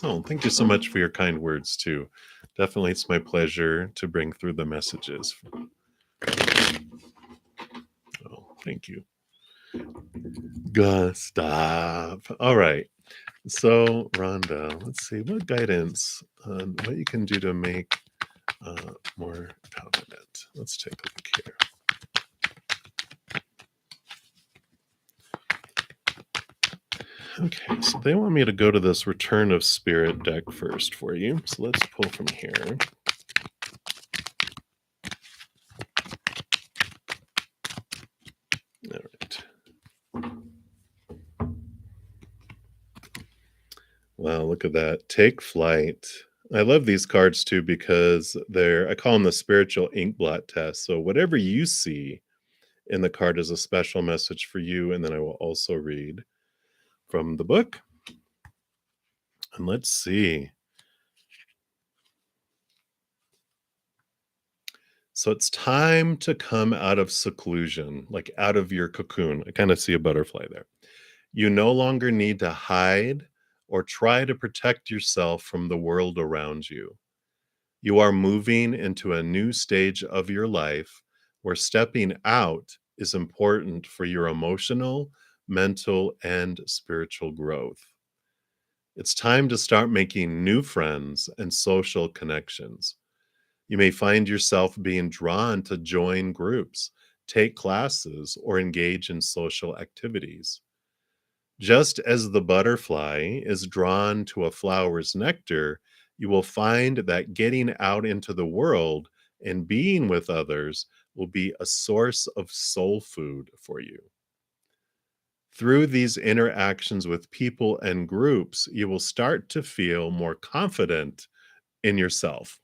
Oh, thank you so much for your kind words too. Definitely, it's my pleasure to bring through the messages. Oh, thank you, Gustav. All right, so Rhonda, let's see what guidance on what you can do to make more confident. Let's take a look here. Okay, so they want me to go to this Return of Spirit deck first for you. So let's pull from here. All right. Wow, look at that. Take flight. I love these cards too because I call them the spiritual ink blot test. So whatever you see in the card is a special message for you. And then I will also read from the book. And let's see. So it's time to come out of seclusion, like out of your cocoon. I kind of see a butterfly there. You no longer need to hide or try to protect yourself from the world around you. You are moving into a new stage of your life where stepping out is important for your emotional, mental, and spiritual growth. It's time to start making new friends and social connections. You may find yourself being drawn to join groups, take classes, or engage in social activities. Just as the butterfly is drawn to a flower's nectar, you will find that getting out into the world and being with others will be a source of soul food for you. Through these interactions with people and groups, you will start to feel more confident in yourself.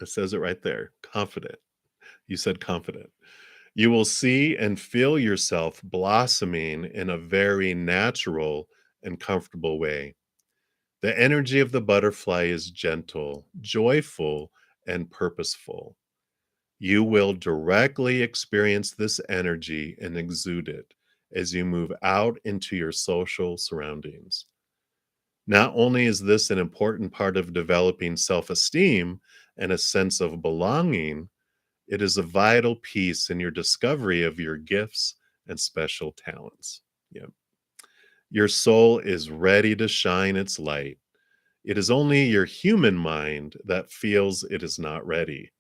It says it right there, confident. You said confident. You will see and feel yourself blossoming in a very natural and comfortable way. The energy of the butterfly is gentle, joyful, and purposeful. You will directly experience this energy and exude it as you move out into your social surroundings. Not only is this an important part of developing self esteem and a sense of belonging, it is a vital piece in your discovery of your gifts and special talents. Yeah. Your soul is ready to shine its light. It is only your human mind that feels it is not ready.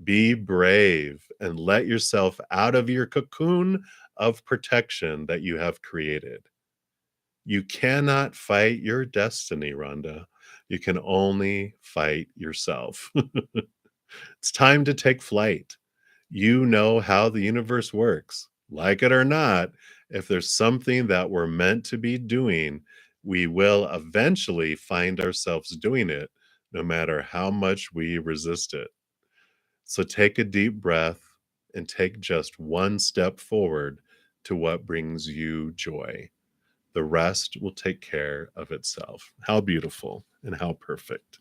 Be brave and let yourself out of your cocoon of protection that you have created. You cannot fight your destiny, Rhonda. You can only fight yourself. It's time to take flight. You know how the universe works. Like it or not, if there's something that we're meant to be doing, we will eventually find ourselves doing it, no matter how much we resist it. So take a deep breath and take just one step forward to what brings you joy. The rest will take care of itself. How beautiful and how perfect.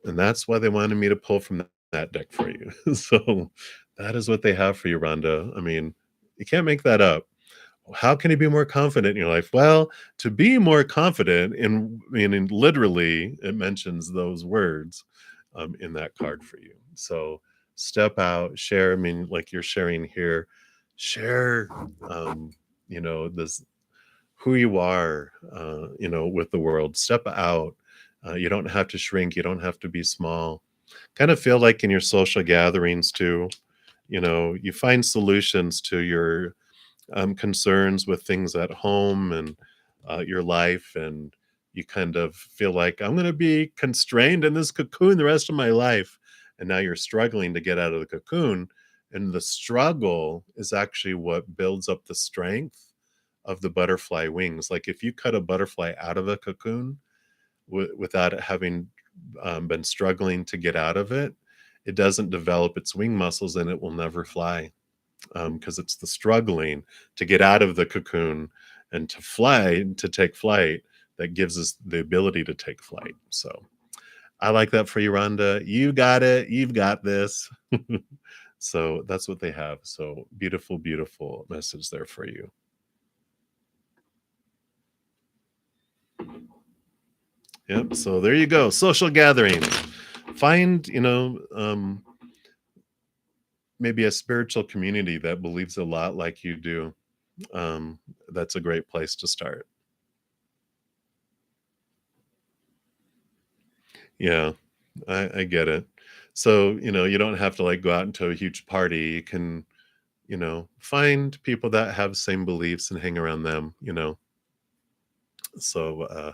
And that's why they wanted me to pull from that deck for you. So that is what they have for you, Rhonda. I mean, you can't make that up. How can you be more confident in your life? Well, to be more confident in meaning literally, it mentions those words in that card for you. So step out, share. I mean, like you're sharing here, share. Um, this who you are, with the world. Step out. You don't have to shrink. You don't have to be small. Kind of feel like in your social gatherings too. You find solutions to your concerns with things at home and your life, and you kind of feel like I'm going to be constrained in this cocoon the rest of my life. And now you're struggling to get out of the cocoon, and the struggle is actually what builds up the strength of the butterfly wings. Like if you cut a butterfly out of a cocoon without it having been struggling to get out of it, it doesn't develop its wing muscles and it will never fly, because it's the struggling to get out of the cocoon and to fly, to take flight, that gives us the ability to take flight. So I like that for you, Rhonda. You got it. You've got this. So that's what they have. So beautiful, beautiful message there for you. Yep. So there you go. Social gathering. Find, maybe a spiritual community that believes a lot like you do. That's a great place to start. Yeah, I get it. So, you don't have to like go out into a huge party. You can, find people that have same beliefs and hang around them. So,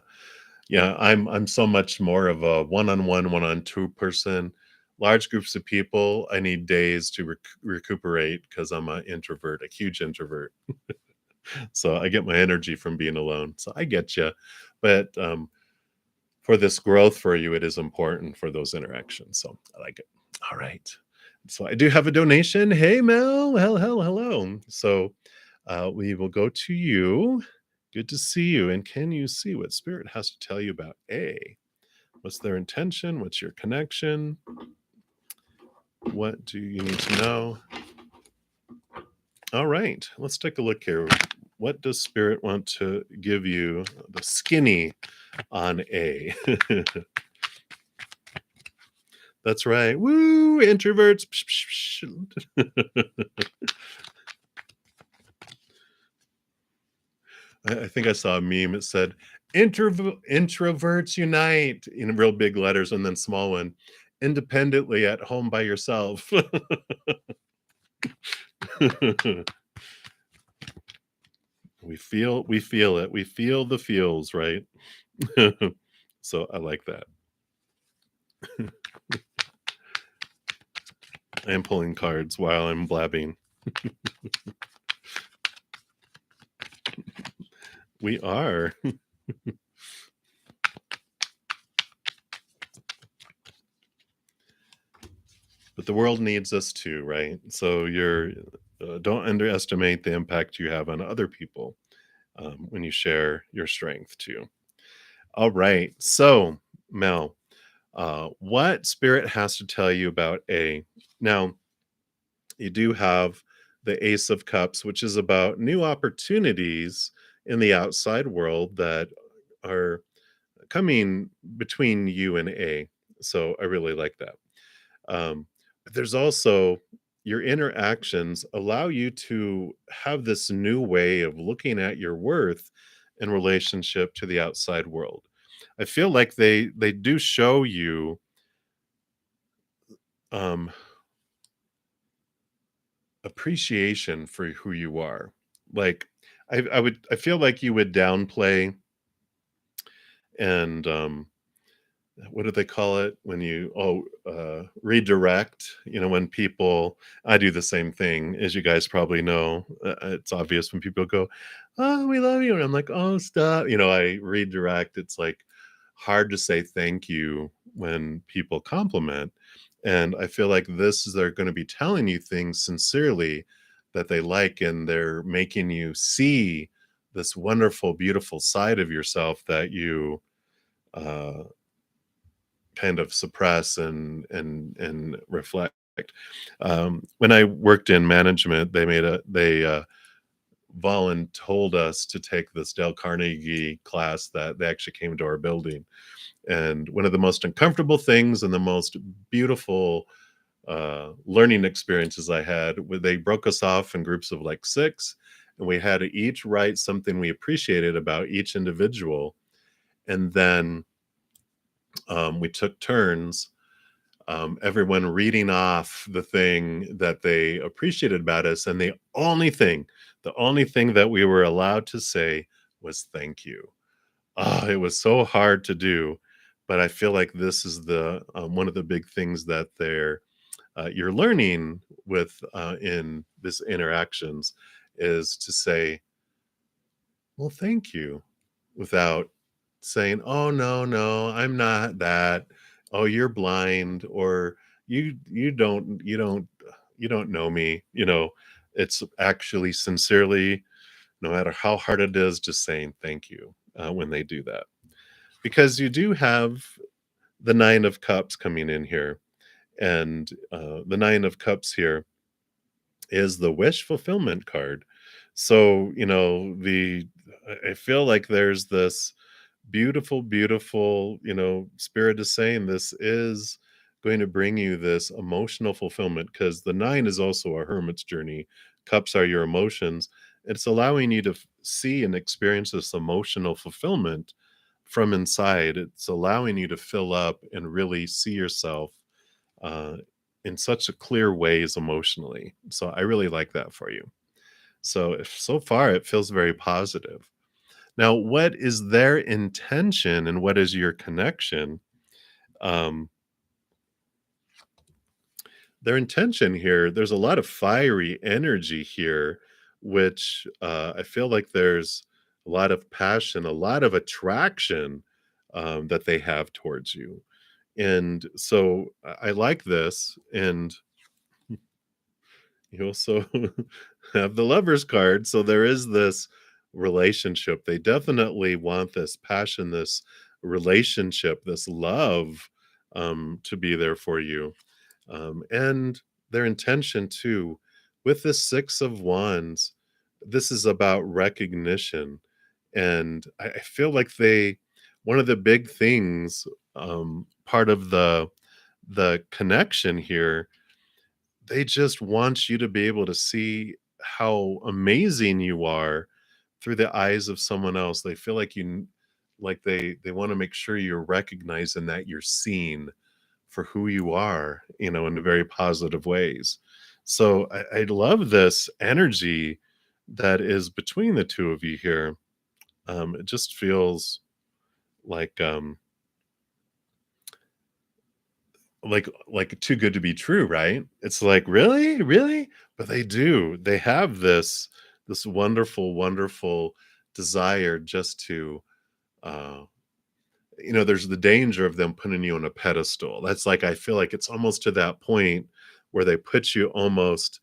yeah, I'm so much more of a one-on-one, one-on-two person. Large groups of people, I need days to recuperate because I'm an introvert, a huge introvert. So I get my energy from being alone. So I get you, but for this growth for you, it is important for those interactions. So I like it. All right. So I do have a donation. Hey, Mel. Hello. So we will go to you. Good to see you. And can you see what Spirit has to tell you about A? What's their intention? What's your connection? What do you need to know? All right. Let's take a look here. What does Spirit want to give you? The skinny on A. That's right. Woo, introverts. I think I saw a meme. It said, introverts unite in real big letters and then small one. Independently at home by yourself. we feel it. We feel the feels, right? So I like that. I am pulling cards while I'm blabbing. We are. But the world needs us too, right? So don't underestimate the impact you have on other people when you share your strength too. All right. So, Mel, what Spirit has to tell you about A? Now, you do have the Ace of Cups, which is about new opportunities in the outside world that are coming between you and A. So I really like that. But there's also your interactions allow you to have this new way of looking at your worth in relationship to the outside world. I feel like they do show you um appreciation for who you are. Like I feel like you would downplay and what do they call it when you redirect, when people I do the same thing, as you guys probably know. It's obvious when people go, "Oh, we love you," and I'm like, "Oh, stop." I redirect. It's like hard to say thank you when people compliment, and I feel like this is they're going to be telling you things sincerely that they like, and they're making you see this wonderful beautiful side of yourself that you uh kind of suppress and reflect. When I worked in management, they told us to take this Dale Carnegie class that they actually came to our building. And one of the most uncomfortable things and the most beautiful learning experiences I had, where they broke us off in groups of like six, and we had to each write something we appreciated about each individual, and then we took turns, everyone reading off the thing that they appreciated about us, and the only thing that we were allowed to say was thank you. It was so hard to do, but I feel like this is the one of the big things that you're learning with in this interactions is to say, well, thank you, without saying, "Oh, no, no, I'm not that. Oh, you're blind," or you don't know me." It's actually sincerely, no matter how hard it is, just saying thank you when they do that. Because you do have the 9 of Cups coming in here, and the 9 of Cups here is the wish fulfillment card. So, I feel like there's this beautiful, beautiful, spirit is saying this is going to bring you this emotional fulfillment, because the 9 is also a hermit's journey. Cups are your emotions. It's allowing you to see and experience this emotional fulfillment from inside. It's allowing you to fill up and really see yourself uh, in such a clear ways emotionally. So I really like that for you. So if so far it feels very positive. Now, what is their intention and what is your connection? Um, their intention here, there's a lot of fiery energy here, which I feel like there's a lot of passion, a lot of attraction that they have towards you. And so I like this. And you also have the Lovers card, so there is this relationship. They definitely want this passion, this relationship, this love, to be there for you. And their intention too, with the Six of Wands, this is about recognition. And I feel like one of the big things, part of the connection here, they just want you to be able to see how amazing you are through the eyes of someone else. They feel like they want to make sure you're recognized and that you're seen for who you are, in very positive ways. So I love this energy that is between the two of you here. It just feels like like too good to be true, right? It's like, really? Really? But they do. They have this wonderful, wonderful desire just to uh there's the danger of them putting you on a pedestal. That's like I feel like it's almost to that point where they put you almost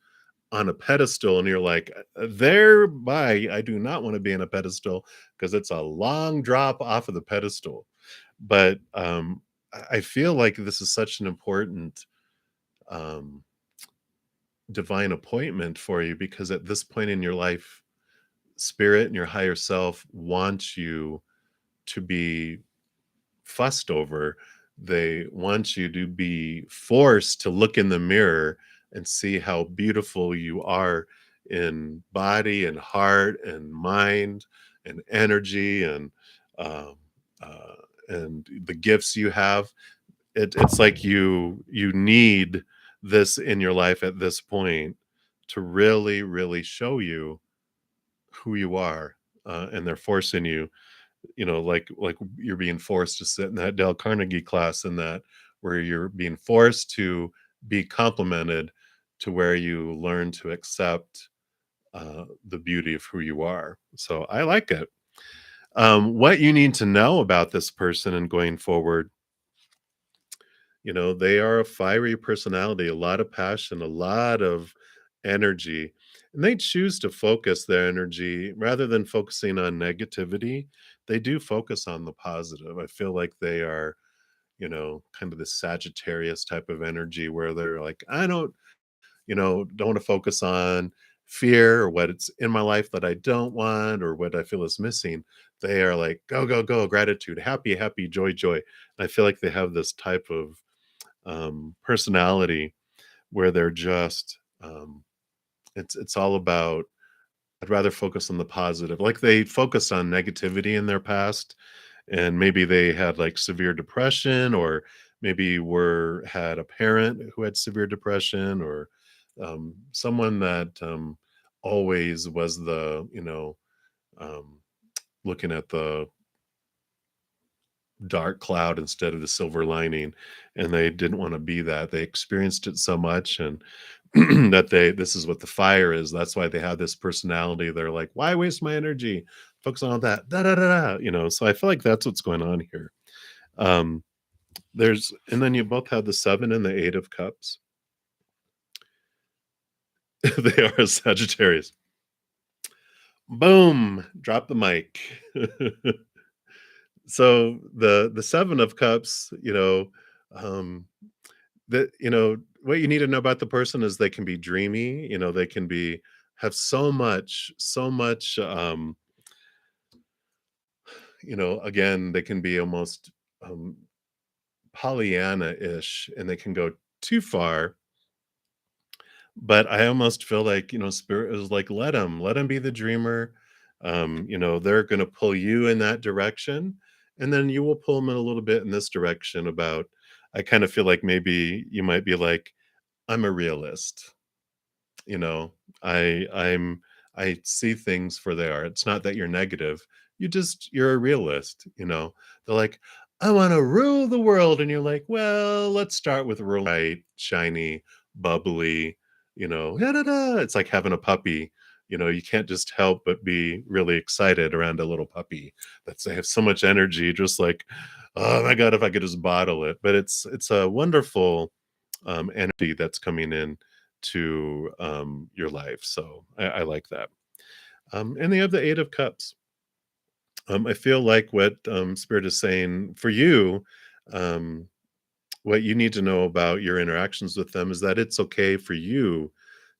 on a pedestal and you're like, thereby I do not want to be on a pedestal because it's a long drop off of the pedestal." But I feel like this is such an important um, divine appointment for you, because at this point in your life, spirit and your higher self wants you to be fussed over. They want you to be forced to look in the mirror and see how beautiful you are in body and heart and mind and energy um, uh, and the gifts you have. It's like you need this in your life at this point to really, really show you who you are, and they're forcing you, like you're being forced to sit in that Dale Carnegie class, and that where you're being forced to be complimented to where you learn to accept the beauty of who you are. So I like it. What you need to know about this person and going forward, they are a fiery personality, a lot of passion, a lot of energy, and they choose to focus their energy rather than focusing on negativity. They do focus on the positive. I feel like they are, kind of the Sagittarius type of energy where they're like, I don't want to focus on fear or what it's in my life that I don't want or what I feel is missing. They are like, go, go, go, gratitude, happy, happy, joy, joy. And I feel like they have this type of personality where they're just it's all about, I'd rather focus on the positive. Like they focused on negativity in their past, and maybe they had like severe depression, or maybe were had a parent who had severe depression, or someone that always was the um, looking at the dark cloud instead of the silver lining, and they didn't want to be that. They experienced it so much, and that this is what the fire is. That's why they have this personality. They're like, why waste my energy, focus on all that, da da da da, so I feel like that's what's going on here. um there's and then you both have the 7 and the 8 of cups. They are a Sagittarius. Boom, drop the mic. So the 7 of cups, um that what you need to know about the person is they can be dreamy, they can be have so much again, they can be almost um Pollyanna-ish, and they can go too far. But I almost feel like, spirit is like, let them be the dreamer. They're going to pull you in that direction, and then you will pull them in a little bit in this direction. About, I kind of feel like maybe you might be like, I'm a realist. you know I see things for they are. It's not that you're negative, you're a realist. They're like, I want to rule the world, and you're like, well, let's start with real bright, shiny, bubbly, da, da, da. It's like having a puppy. You can't just help but be really excited around a little puppy. That's They have so much energy, just like, oh my god, if I could just bottle it. But it's a wonderful energy that's coming in to your life. So I like that. And they have the 8 of cups. I feel like what Spirit is saying for you, um, what you need to know about your interactions with them is that it's okay for you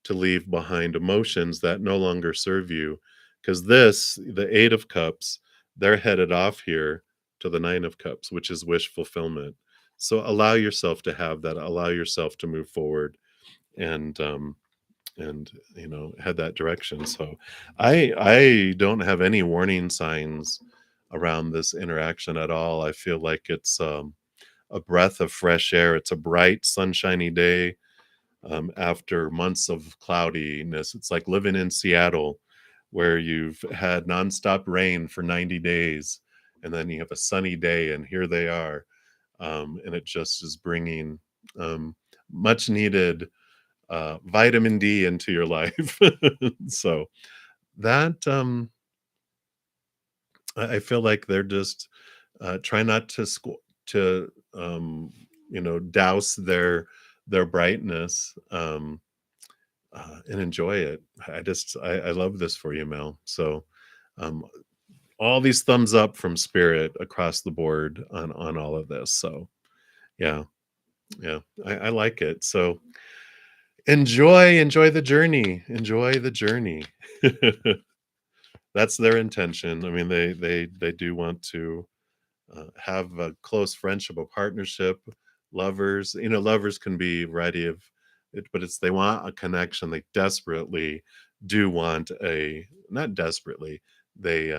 to leave behind emotions that no longer serve you. Because the 8 of cups, they're headed off here to the 9 of cups, which is wish fulfillment. So allow yourself to have that, allow yourself to move forward, and head that direction. So I don't have any warning signs around this interaction at all. I feel like it's a breath of fresh air. It's a bright sunshiny day after months of cloudiness. It's like living in Seattle, where you've had nonstop rain for 90 days, and then you have a sunny day, and here they are. And it just is bringing much needed vitamin D into your life. So that I feel like they're just try not to to douse their brightness, and enjoy it. I love this for you, Mel. So um, all these thumbs up from Spirit across the board on all of this. So yeah, yeah, I like it. So enjoy the journey. Enjoy the journey. That's their intention. I mean, they do want to have a close friendship, a partnership. Lovers, lovers can be a variety of But it's they want a connection. They desperately do want a not desperately, they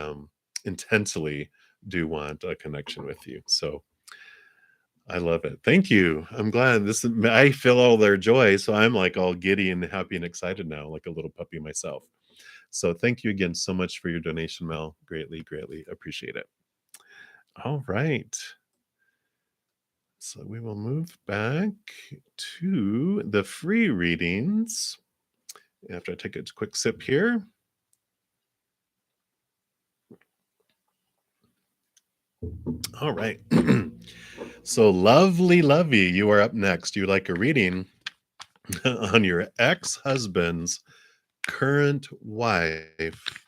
intensely do want a connection with you. So I love it. Thank you. I'm glad I feel all their joy. So I'm like all giddy and happy and excited now, like a little puppy myself. So thank you again so much for your donation, Mel. Greatly, greatly appreciate it. All right. So we will move back to the free readings after I take a quick sip here. All right. So lovely, lovey, you are up next. You like a reading on your ex-husband's current wife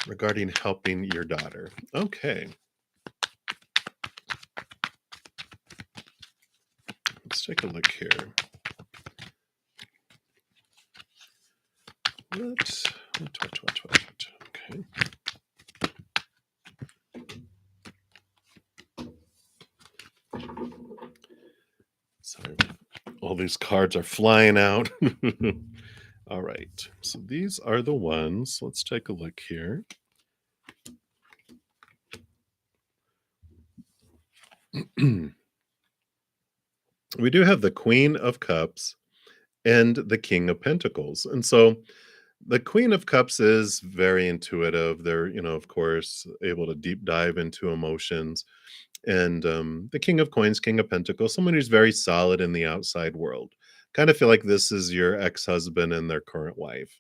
regarding helping your daughter. Okay. Let's take a look here. What? Okay. Sorry, all these cards are flying out. All right, so these are the ones. Let's take a look here. We do have the Queen of Cups and the King of Pentacles. And so the Queen of Cups is very intuitive. They're, of course, able to deep dive into emotions. And the King of Coins, King of Pentacles, someone who's very solid in the outside world. Kind of feel like this is your ex-husband and their current wife.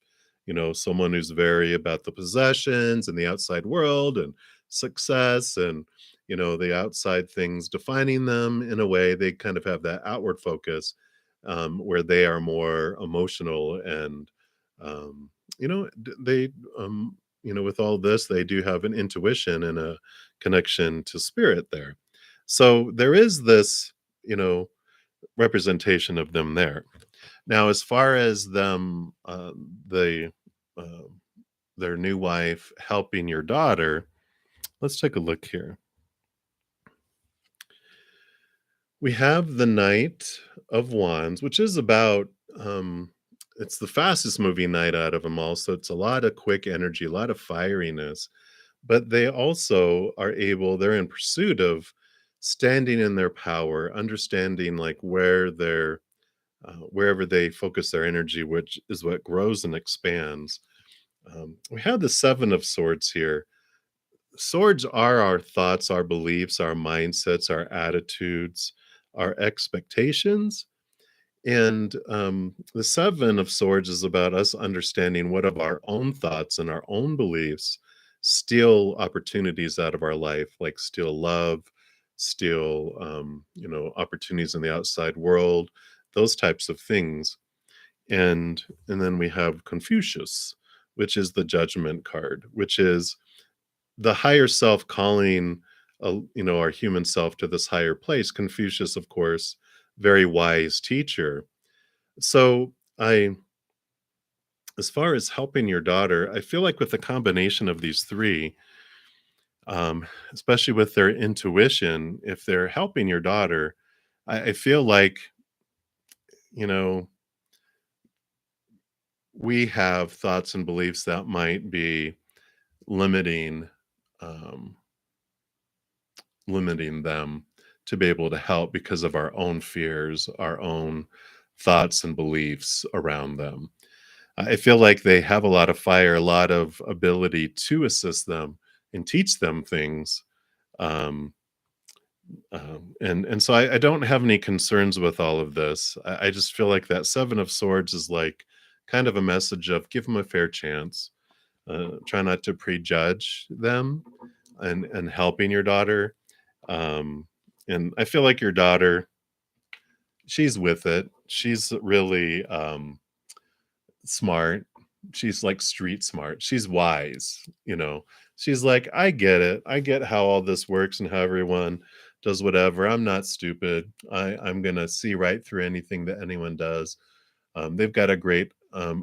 Someone who's very about the possessions and the outside world and success and, the outside things defining them in a way. They kind of have that outward focus where they are more emotional and, they, with all this, they do have an intuition and a connection to spirit there. So there is this, representation of them there. Now, as far as them, uh, their new wife helping your daughter, let's take a look here. We have the Knight of Wands, which is about, it's the fastest moving knight out of them all. So it's a lot of quick energy, a lot of fieriness, but they also are they're in pursuit of standing in their power, understanding like where they're, wherever they focus their energy, which is what grows and expands. We have the Seven of Swords here. Swords are our thoughts, our beliefs, our mindsets, our attitudes, our expectations. And the Seven of Swords is about us understanding what of our own thoughts and our own beliefs steal opportunities out of our life, like steal love, steal, opportunities in the outside world, those types of things. And then we have Confucius, which is the Judgment card, which is the higher self calling, our human self to this higher place. Confucius, of course, very wise teacher. So I as far as helping your daughter, I feel like with the combination of these three, especially with their intuition, if they're helping your daughter, I feel like, you know, we have thoughts and beliefs that might be limiting, um, limiting them to be able to help because of our own fears, our own thoughts and beliefs around them. I feel like they have a lot of fire, a lot of ability to assist them and teach them things. Um, and so I don't have any concerns with all of this. I just feel like that Seven of Swords is like kind of a message of give them a fair chance. Try not to prejudge them and helping your daughter. Um, and I feel like your daughter, she's with it. She's really smart. She's like street smart. She's wise. She's like, I get it. I get how all this works and how everyone does whatever. I'm not stupid. I'm gonna see right through anything that anyone does. They've got a great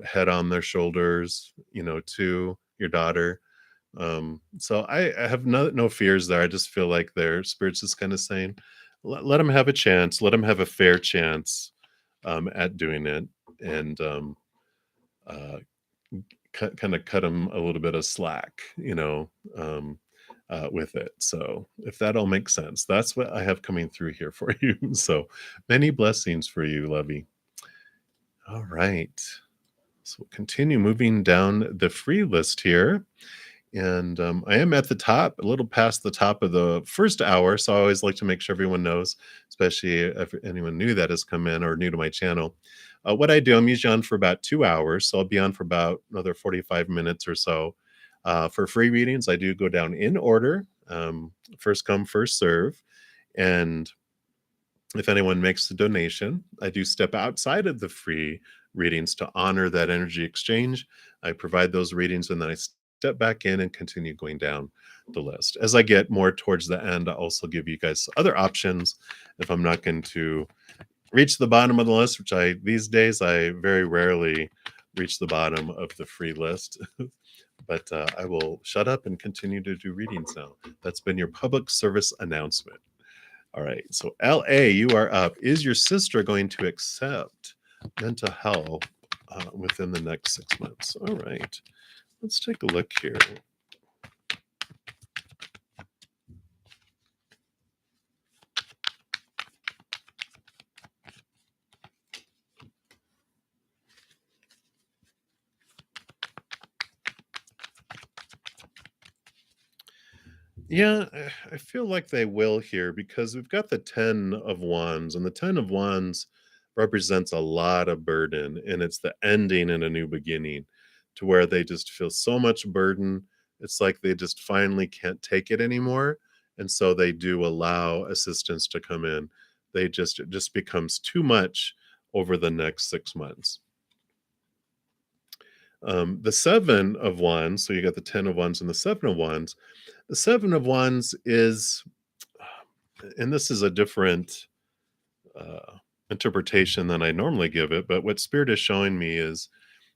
head on their shoulders, to your daughter. So I have no fears there. I just feel like their spirits is kind of saying, let them have a chance. Let them have a fair chance. at doing it, and uh, kind of cut them a little bit of slack, um, with it. So if that all makes sense, that's what I have coming through here for you. So many blessings for you, Lovey. All right. So we'll continue moving down the free list here. And I am at the top, a little past the top of the first hour. So I always like to make sure everyone knows, especially if anyone new that has come in or new to my channel. What I do, I'm usually on for about 2 hours. So I'll be on for about another 45 minutes or so. For free readings, I do go down in order, first come, first serve. And if anyone makes a donation, I do step outside of the free readings to honor that energy exchange. I provide those readings and then I step back in and continue going down the list. As I get more towards the end, I also give you guys other options if I'm not going to reach the bottom of the list, which these days I very rarely reach the bottom of the free list. But I will shut up and continue to do readings now. That's been your public service announcement. All right. So, LA, you are up. Is your sister going to accept mental health within the next 6 months? All right. Let's take a look here. Yeah, I feel like they will here because we've got the 10 of Wands, and the 10 of Wands represents a lot of burden, and it's the ending and a new beginning to where they just feel so much burden. It's like they just finally can't take it anymore. And so they do allow assistance to come in. It just becomes too much over the next 6 months. The 7 of Wands, so you got the 10 of Wands and the 7 of Wands. The 7 of Wands is, and this is a different uh, interpretation than I normally give it, but what Spirit is showing me is,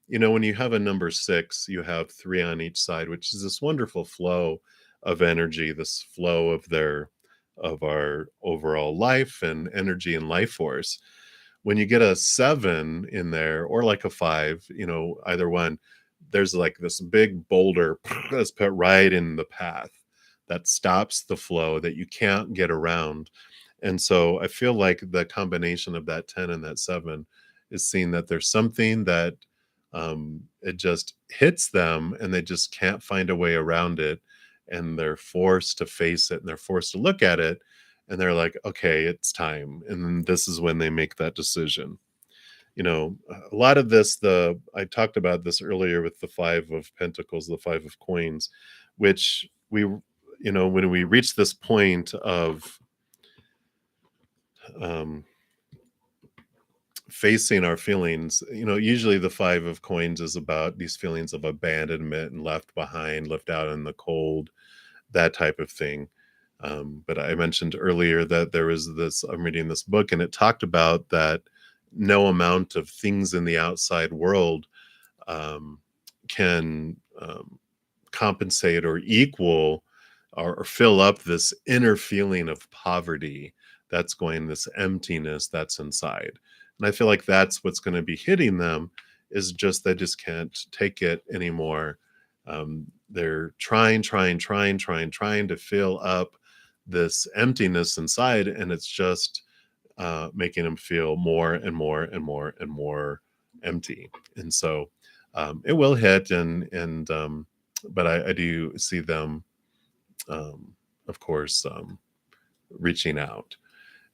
when you have a number 6, you have 3 on each side, which is this wonderful flow of energy, this flow of our overall life and energy and life force. When you get a 7 in there or like a 5, either one, there's like this big boulder that's put right in the path that stops the flow that you can't get around. And so I feel like the combination of that 10 and that 7 is seeing that there's something that it just hits them and they just can't find a way around it. And they're forced to face it and they're forced to look at it. And they're like, okay, it's time. And then this is when they make that decision. A lot of this, I talked about this earlier with the 5 of Pentacles, the 5 of Coins, which when we reach this point of um, facing our feelings, usually the 5 of Coins is about these feelings of abandonment and left behind, left out in the cold, that type of thing. But I mentioned earlier that I'm reading this book and it talked about that no amount of things in the outside world can compensate or equal or fill up this inner feeling of poverty this emptiness that's inside. And I feel like that's what's going to be hitting them, is just they just can't take it anymore. They're trying to fill up this emptiness inside, and it's just making them feel more and more and more and more empty. And so it will hit, but I do see them, of course, reaching out.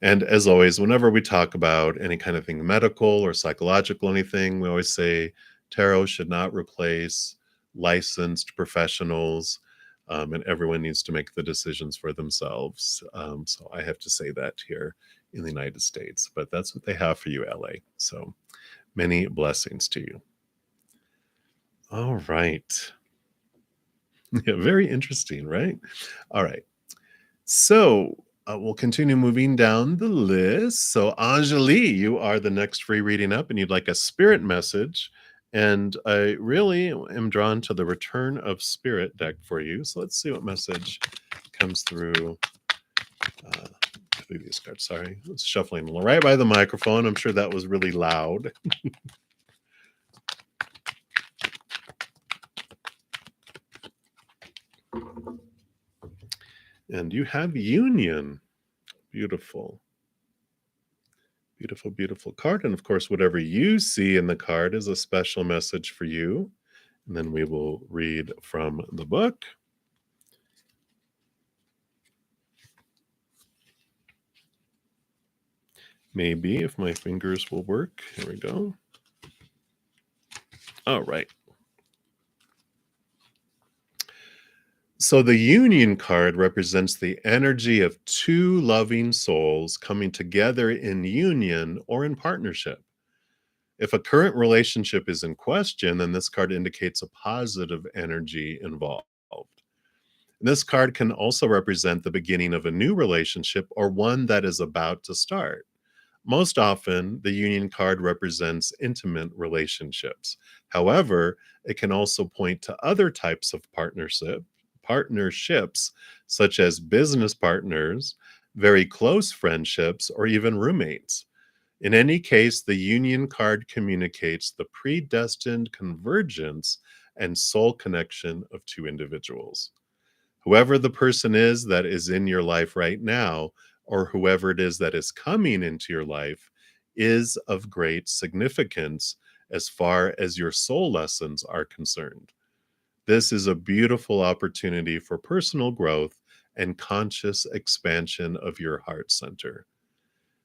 And as always, whenever we talk about any kind of thing medical or psychological, anything, we always say tarot should not replace licensed professionals, and everyone needs to make the decisions for themselves. So I have to say that here in the United States, but that's what they have for you, LA. So many blessings to you. All right. Yeah, very interesting, right? All right. So we'll continue moving down the list. So, Anjali, you are the next free reading up, and you'd like a spirit message. And I really am drawn to the Return of Spirit deck for you. So, let's see what message comes through quickly these cards. Sorry, I was shuffling right by the microphone. I'm sure that was really loud. And you have Union. Beautiful. Beautiful, beautiful card. And of course, whatever you see in the card is a special message for you. And then we will read from the book. Maybe if my fingers will work. Here we go. All right. So the Union card represents the energy of two loving souls coming together in union or in partnership. If a current relationship is in question, then this card indicates a positive energy involved. And this card can also represent the beginning of a new relationship or one that is about to start. Most often, the Union card represents intimate relationships. However, it can also point to other types of partnerships, such as business partners, very close friendships, or even roommates. In any case, the Union card communicates the predestined convergence and soul connection of two individuals. Whoever the person is that is in your life right now, or whoever it is that is coming into your life, is of great significance as far as your soul lessons are concerned. This is a beautiful opportunity for personal growth and conscious expansion of your heart center.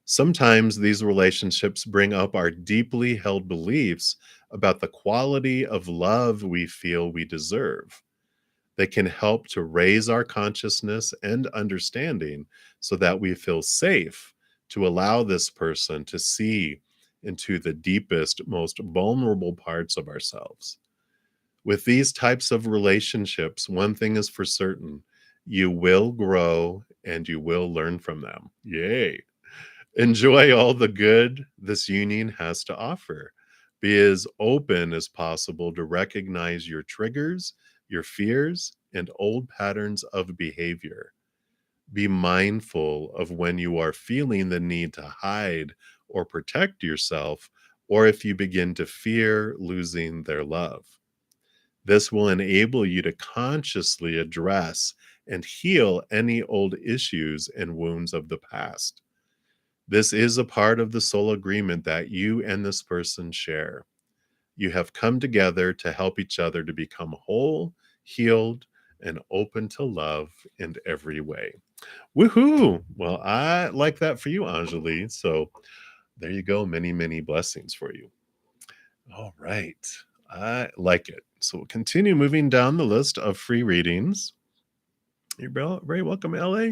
Sometimes these relationships bring up our deeply held beliefs about the quality of love we feel we deserve. They can help to raise our consciousness and understanding so that we feel safe to allow this person to see into the deepest, most vulnerable parts of ourselves. With these types of relationships, one thing is for certain: you will grow and you will learn from them. Yay. Enjoy all the good this union has to offer. Be as open as possible to recognize your triggers, your fears, and old patterns of behavior. Be mindful of when you are feeling the need to hide or protect yourself, or if you begin to fear losing their love. This will enable you to consciously address and heal any old issues and wounds of the past. This is a part of the soul agreement that you and this person share. You have come together to help each other to become whole, healed, and open to love in every way. Woohoo! Well, I like that for you, Anjali. So there you go. Many, many blessings for you. All right. I like it. So we'll continue moving down the list of free readings. You're very welcome, LA.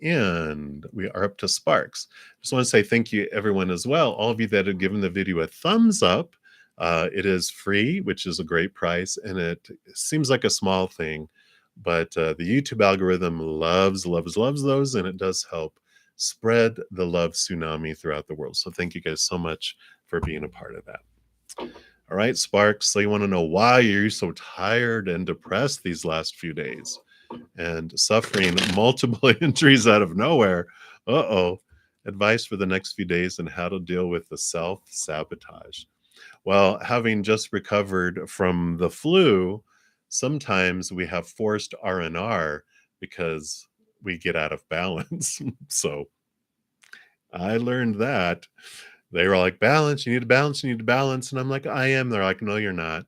And we are up to Sparks. Just want to say thank you, everyone, as well. All of you that have given the video a thumbs up. It is free, which is a great price, and it seems like a small thing, but the YouTube algorithm loves, loves, loves those, and it does help spread the love tsunami throughout the world. So thank you guys so much for being a part of that. All right, Sparks. So you want to know why you're so tired and depressed these last few days and suffering multiple injuries out of nowhere. Uh-oh. Advice for the next few days and how to deal with the self-sabotage. Well, having just recovered from the flu, sometimes we have forced R&R because we get out of balance. So I learned that. They were like, balance, you need to balance, you need to balance. And I'm like, I am. They're like, no, you're not.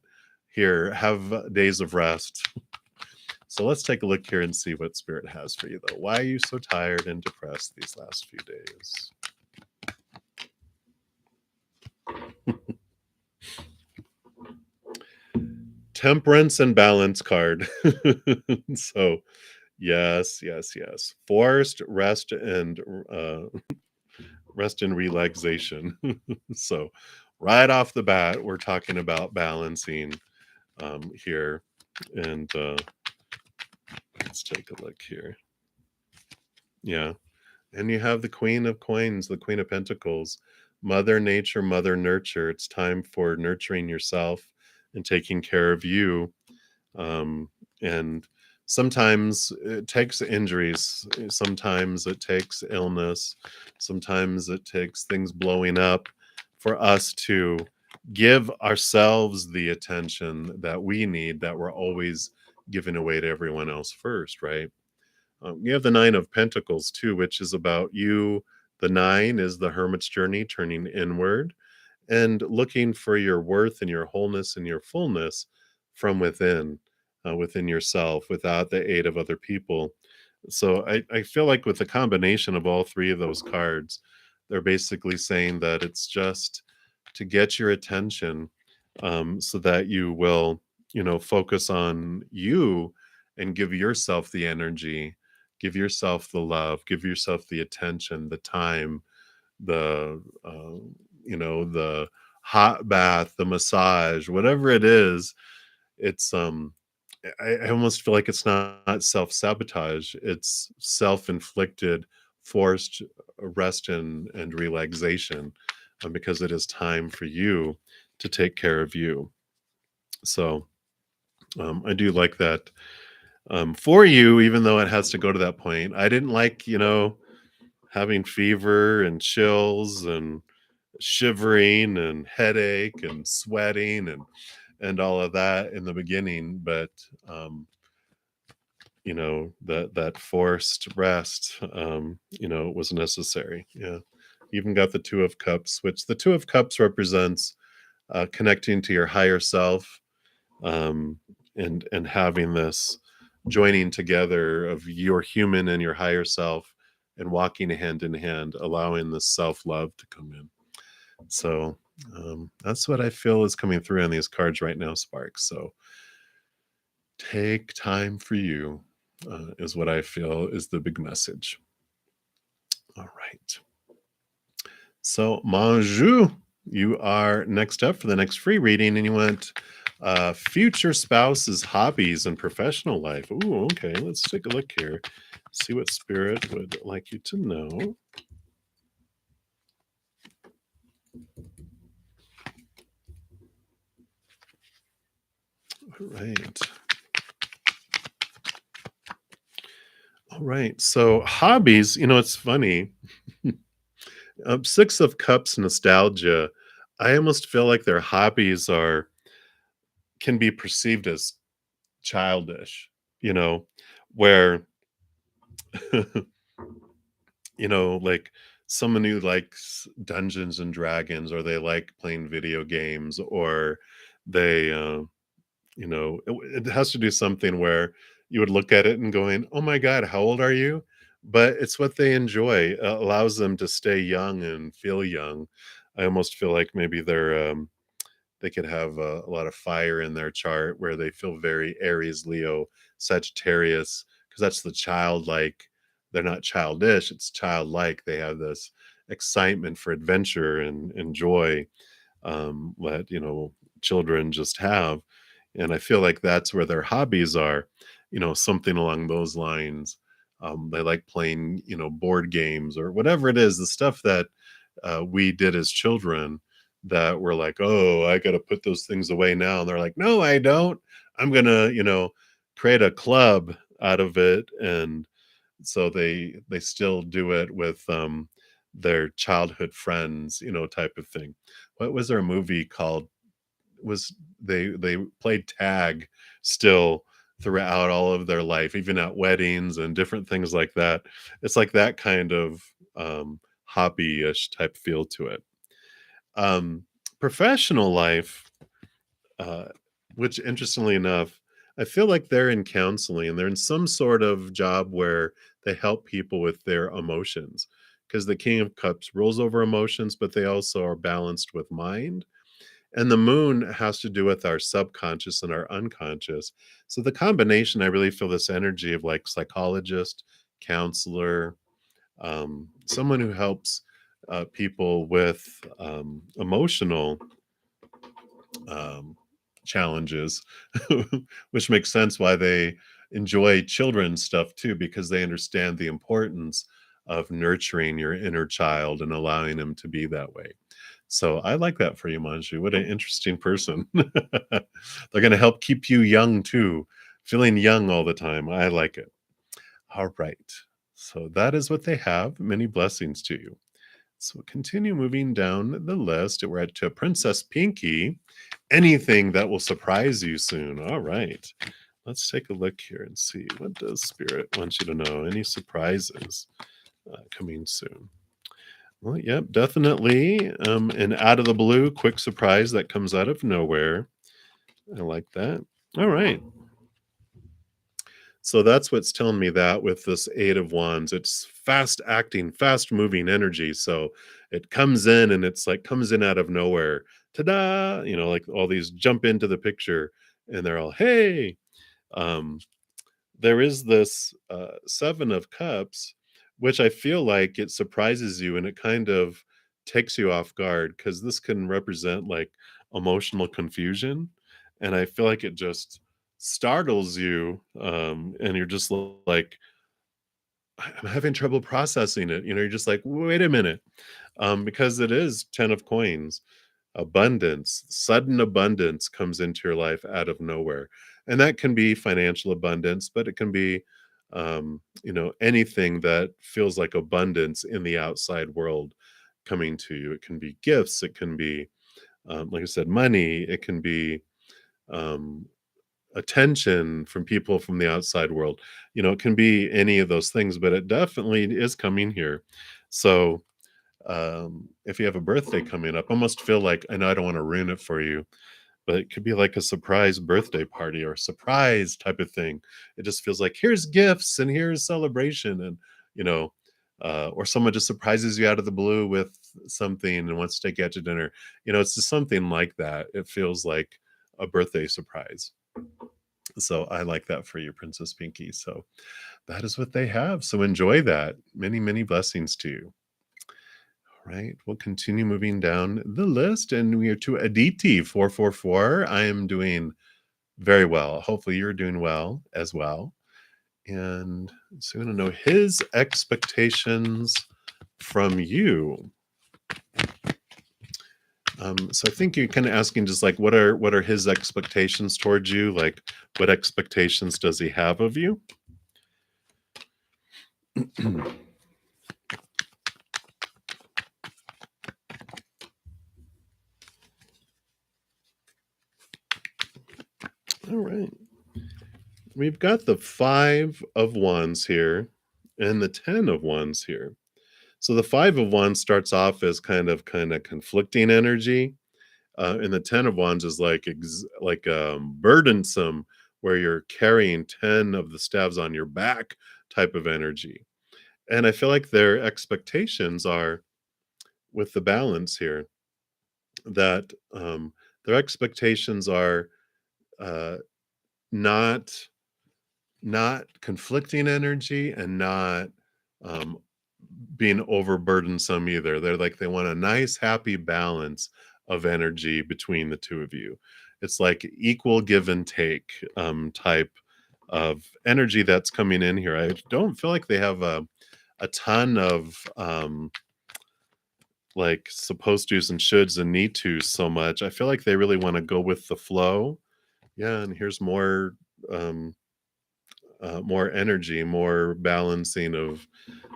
Here, have days of rest. So let's take a look here and see what Spirit has for you, though. Why are you so tired and depressed these last few days? Temperance and balance card. So, yes, yes, yes. Forced rest and relaxation. So, right off the bat, we're talking about balancing here, and let's take a look here. Yeah. And you have the Queen of Coins, the Queen of Pentacles, Mother Nature, Mother Nurture. It's time for nurturing yourself and taking care of you. And sometimes it takes injuries, sometimes it takes illness, sometimes it takes things blowing up for us to give ourselves the attention that we need, that we're always giving away to everyone else first, right? You have the Nine of Pentacles too, which is about you. The nine is the hermit's journey, turning inward and looking for your worth and your wholeness and your fullness from within, within yourself, without the aid of other people. So I feel like with the combination of all three of those cards, they're basically saying that it's just to get your attention, so that you will, focus on you and give yourself the energy, give yourself the love, give yourself the attention, the time, the the hot bath, the massage, whatever it is. It's I almost feel like it's not self-sabotage, it's self-inflicted forced rest and relaxation, because it is time for you to take care of you. So I do like that, for you, even though it has to go to that point. I didn't like, having fever and chills and shivering and headache and sweating and all of that in the beginning, but that forced rest, was necessary. Yeah. Even got the Two of Cups, which the Two of Cups represents connecting to your higher self, um and having this joining together of your human and your higher self, and walking hand in hand, allowing the self-love to come in. So that's what I feel is coming through on these cards right now, Sparks. So take time for you, is what I feel is the big message. All right. So, Manju, you are next up for the next free reading, and you want future spouses, hobbies, and professional life. Ooh, okay. Let's take a look here. See what spirit would like you to know. All right. All right. So, hobbies, it's funny. Six of Cups nostalgia. I almost feel like their hobbies can be perceived as childish, you know, where like someone who likes Dungeons and Dragons, or they like playing video games, or they it has to do something where you would look at it and going, "Oh my god, how old are you?" But it's what they enjoy, allows them to stay young and feel young. I almost feel like maybe they could have a lot of fire in their chart, where they feel very Aries, Leo, Sagittarius, because that's the childlike. They're not childish, it's childlike. They have this excitement for adventure and joy, that children just have. And I feel like that's where their hobbies are, something along those lines. They like playing, board games or whatever it is, the stuff that we did as children, that we're like, oh, I got to put those things away now. And they're like, no, I don't. I'm going to, create a club out of it. And so they still do it with their childhood friends, type of thing. What was there a movie called? Was they played tag still throughout all of their life, even at weddings and different things like that. It's like that kind of hobby-ish type feel to it. um Professional life, uh which interestingly enough, I feel like they're in counseling, and they're in some sort of job where they help people with their emotions, because the King of Cups rules over emotions, but they also are balanced with mind, and the moon has to do with our subconscious and our unconscious. So the combination, I really feel this energy of like psychologist, counselor, someone who helps people with emotional um, challenges, which makes sense why they enjoy children's stuff too, because they understand the importance of nurturing your inner child and allowing him to be that way. So I like that for you, Manju. What an interesting person. They're going to help keep you young too, feeling young all the time. I like it. All right. So that is what they have. Many blessings to you. So continue moving down the list. We're at to Princess Pinky. Anything that will surprise you soon. All right. Let's take a look here and see what does Spirit want you to know. Any surprises coming soon? Well, yep, definitely. An out of the blue, quick surprise that comes out of nowhere. I like that. All right. So that's what's telling me that with this Eight of Wands. It's fast acting, fast moving energy. So it comes in and it's like comes in out of nowhere. Ta-da! Like all these jump into the picture and they're all, hey. Um, there is this Seven of Cups, which I feel like it surprises you and it kind of takes you off guard because this can represent like emotional confusion. And I feel like it just startles you. And you're just like, I'm having trouble processing it. You're just like, wait a minute. Because it is 10 of coins. Abundance, sudden abundance comes into your life out of nowhere. And that can be financial abundance, but it can be, anything that feels like abundance in the outside world coming to you. It can be gifts, it can be, like I said, money, it can be um, attention from people from the outside world. It can be any of those things, but it definitely is coming here. So, if you have a birthday coming up, I almost feel like, I know I don't want to ruin it for you, but it could be like a surprise birthday party or a surprise type of thing. It just feels like here's gifts and here's celebration, and you know, or someone just surprises you out of the blue with something and wants to take you out to dinner. It's just something like that. It feels like a birthday surprise. So I like that for you, Princess Pinky. So that is what they have. So enjoy that. Many, many blessings to you. Right. We'll continue moving down the list and we are to Aditi 444. I am doing very well. Hopefully you're doing well as well. And so I want to know his expectations from you. So I think you're kind of asking just like what are his expectations towards you? Like what expectations does he have of you? All right. We've got the 5 of Wands here and the 10 of Wands here. So the 5 of Wands starts off as kind of conflicting energy, and the 10 of Wands is like burdensome, where you're carrying 10 of the staves on your back type of energy. And I feel like their expectations are with the balance here that their expectations are uh, not not conflicting energy and not um, being overburdensome either. They're like they want a nice, happy balance of energy between the two of you. It's like equal give and take type of energy that's coming in here. I don't feel like they have a ton of like supposed to's and shoulds and need to so much. I feel like they really want to go with the flow. Yeah, and here's more energy, more balancing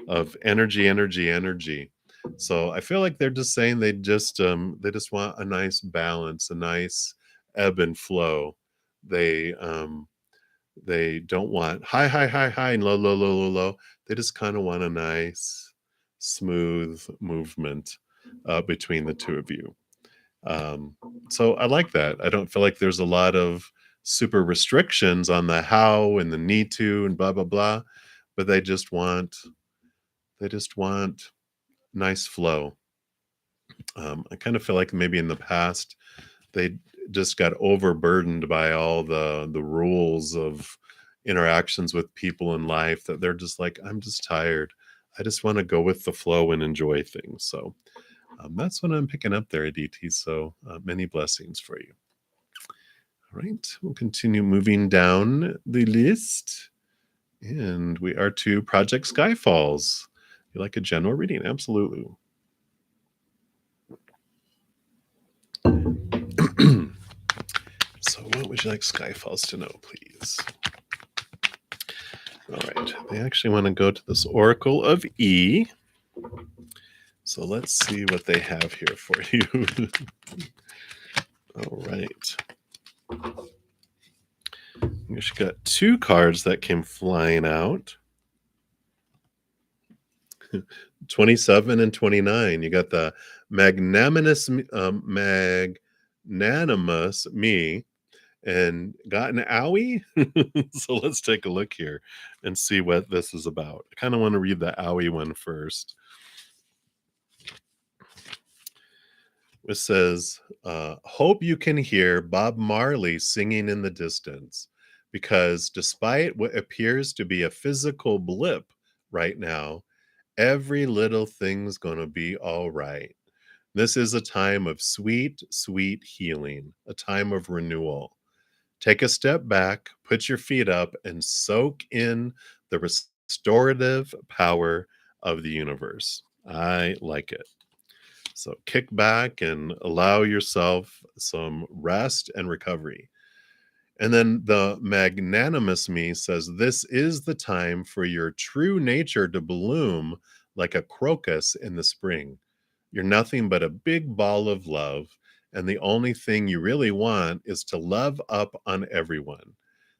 of energy, energy, energy. So I feel like they're just saying they just want a nice balance, a nice ebb and flow. They don't want high, high, high, high and low, low, low, low, low. They just kind of want a nice, smooth movement between the two of you. Um, so I like that. I don't feel like there's a lot of super restrictions on the how and the need to and blah blah blah, but they just want nice flow. I kind of feel like maybe in the past they just got overburdened by all the rules of interactions with people in life that they're just like, I'm just tired. I just want to go with the flow and enjoy things. So that's what I'm picking up there, Aditi. So many blessings for you. All right, we'll continue moving down the list. And we are to Project Skyfalls. You like a general reading? Absolutely. So what would you like Skyfalls to know, please? All right. They actually want to go to this Oracle of E. So let's see what they have here for you. All right. You just got two cards that came flying out. 27 and 29. You got the magnanimous me and got an owie. So let's take a look here and see what this is about. I kind of want to read the owie one first. It says, hope you can hear Bob Marley singing in the distance, because despite what appears to be a physical blip right now, every little thing's going to be all right. This is a time of sweet, sweet healing, a time of renewal. Take a step back, put your feet up, and soak in the restorative power of the universe. I like it. So kick back and allow yourself some rest and recovery. And then the magnanimous me says, this is the time for your true nature to bloom like a crocus in the spring. You're nothing but a big ball of love. And the only thing you really want is to love up on everyone.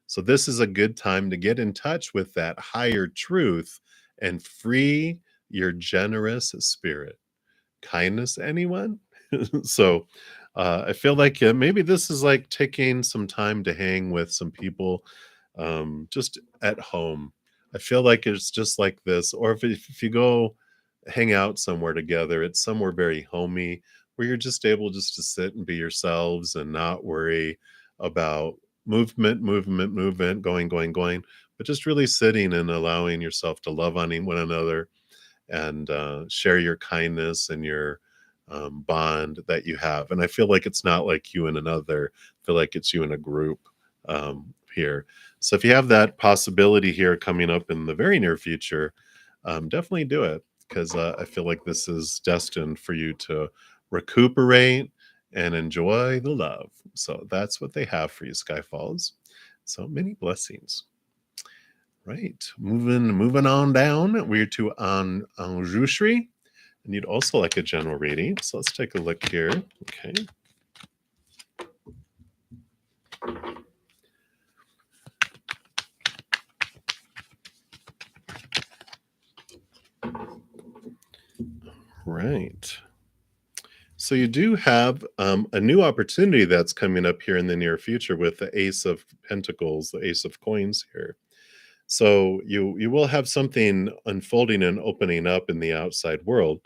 So this is a good time to get in touch with that higher truth and free your generous spirit. Kindness, anyone? So I feel like maybe this is like taking some time to hang with some people just at home. I feel like it's just like this. Or if you go hang out somewhere together, it's somewhere very homey where you're just able just to sit and be yourselves and not worry about movement, going, but just really sitting and allowing yourself to love on one another and share your kindness and your bond that you have. And I feel like it's not like you and another. I feel like it's you and a group here. So if you have that possibility here coming up in the very near future, definitely do it, because I feel like this is destined for you to recuperate and enjoy the love. So that's what they have for you, Skyfalls. So many blessings. Right. Moving on down. We're to Anjushri. And you'd also like a general reading. So let's take a look here. Okay. Right. So you do have a new opportunity that's coming up here in the near future with the Ace of Pentacles, the Ace of Coins here. So you will have something unfolding and opening up in the outside world.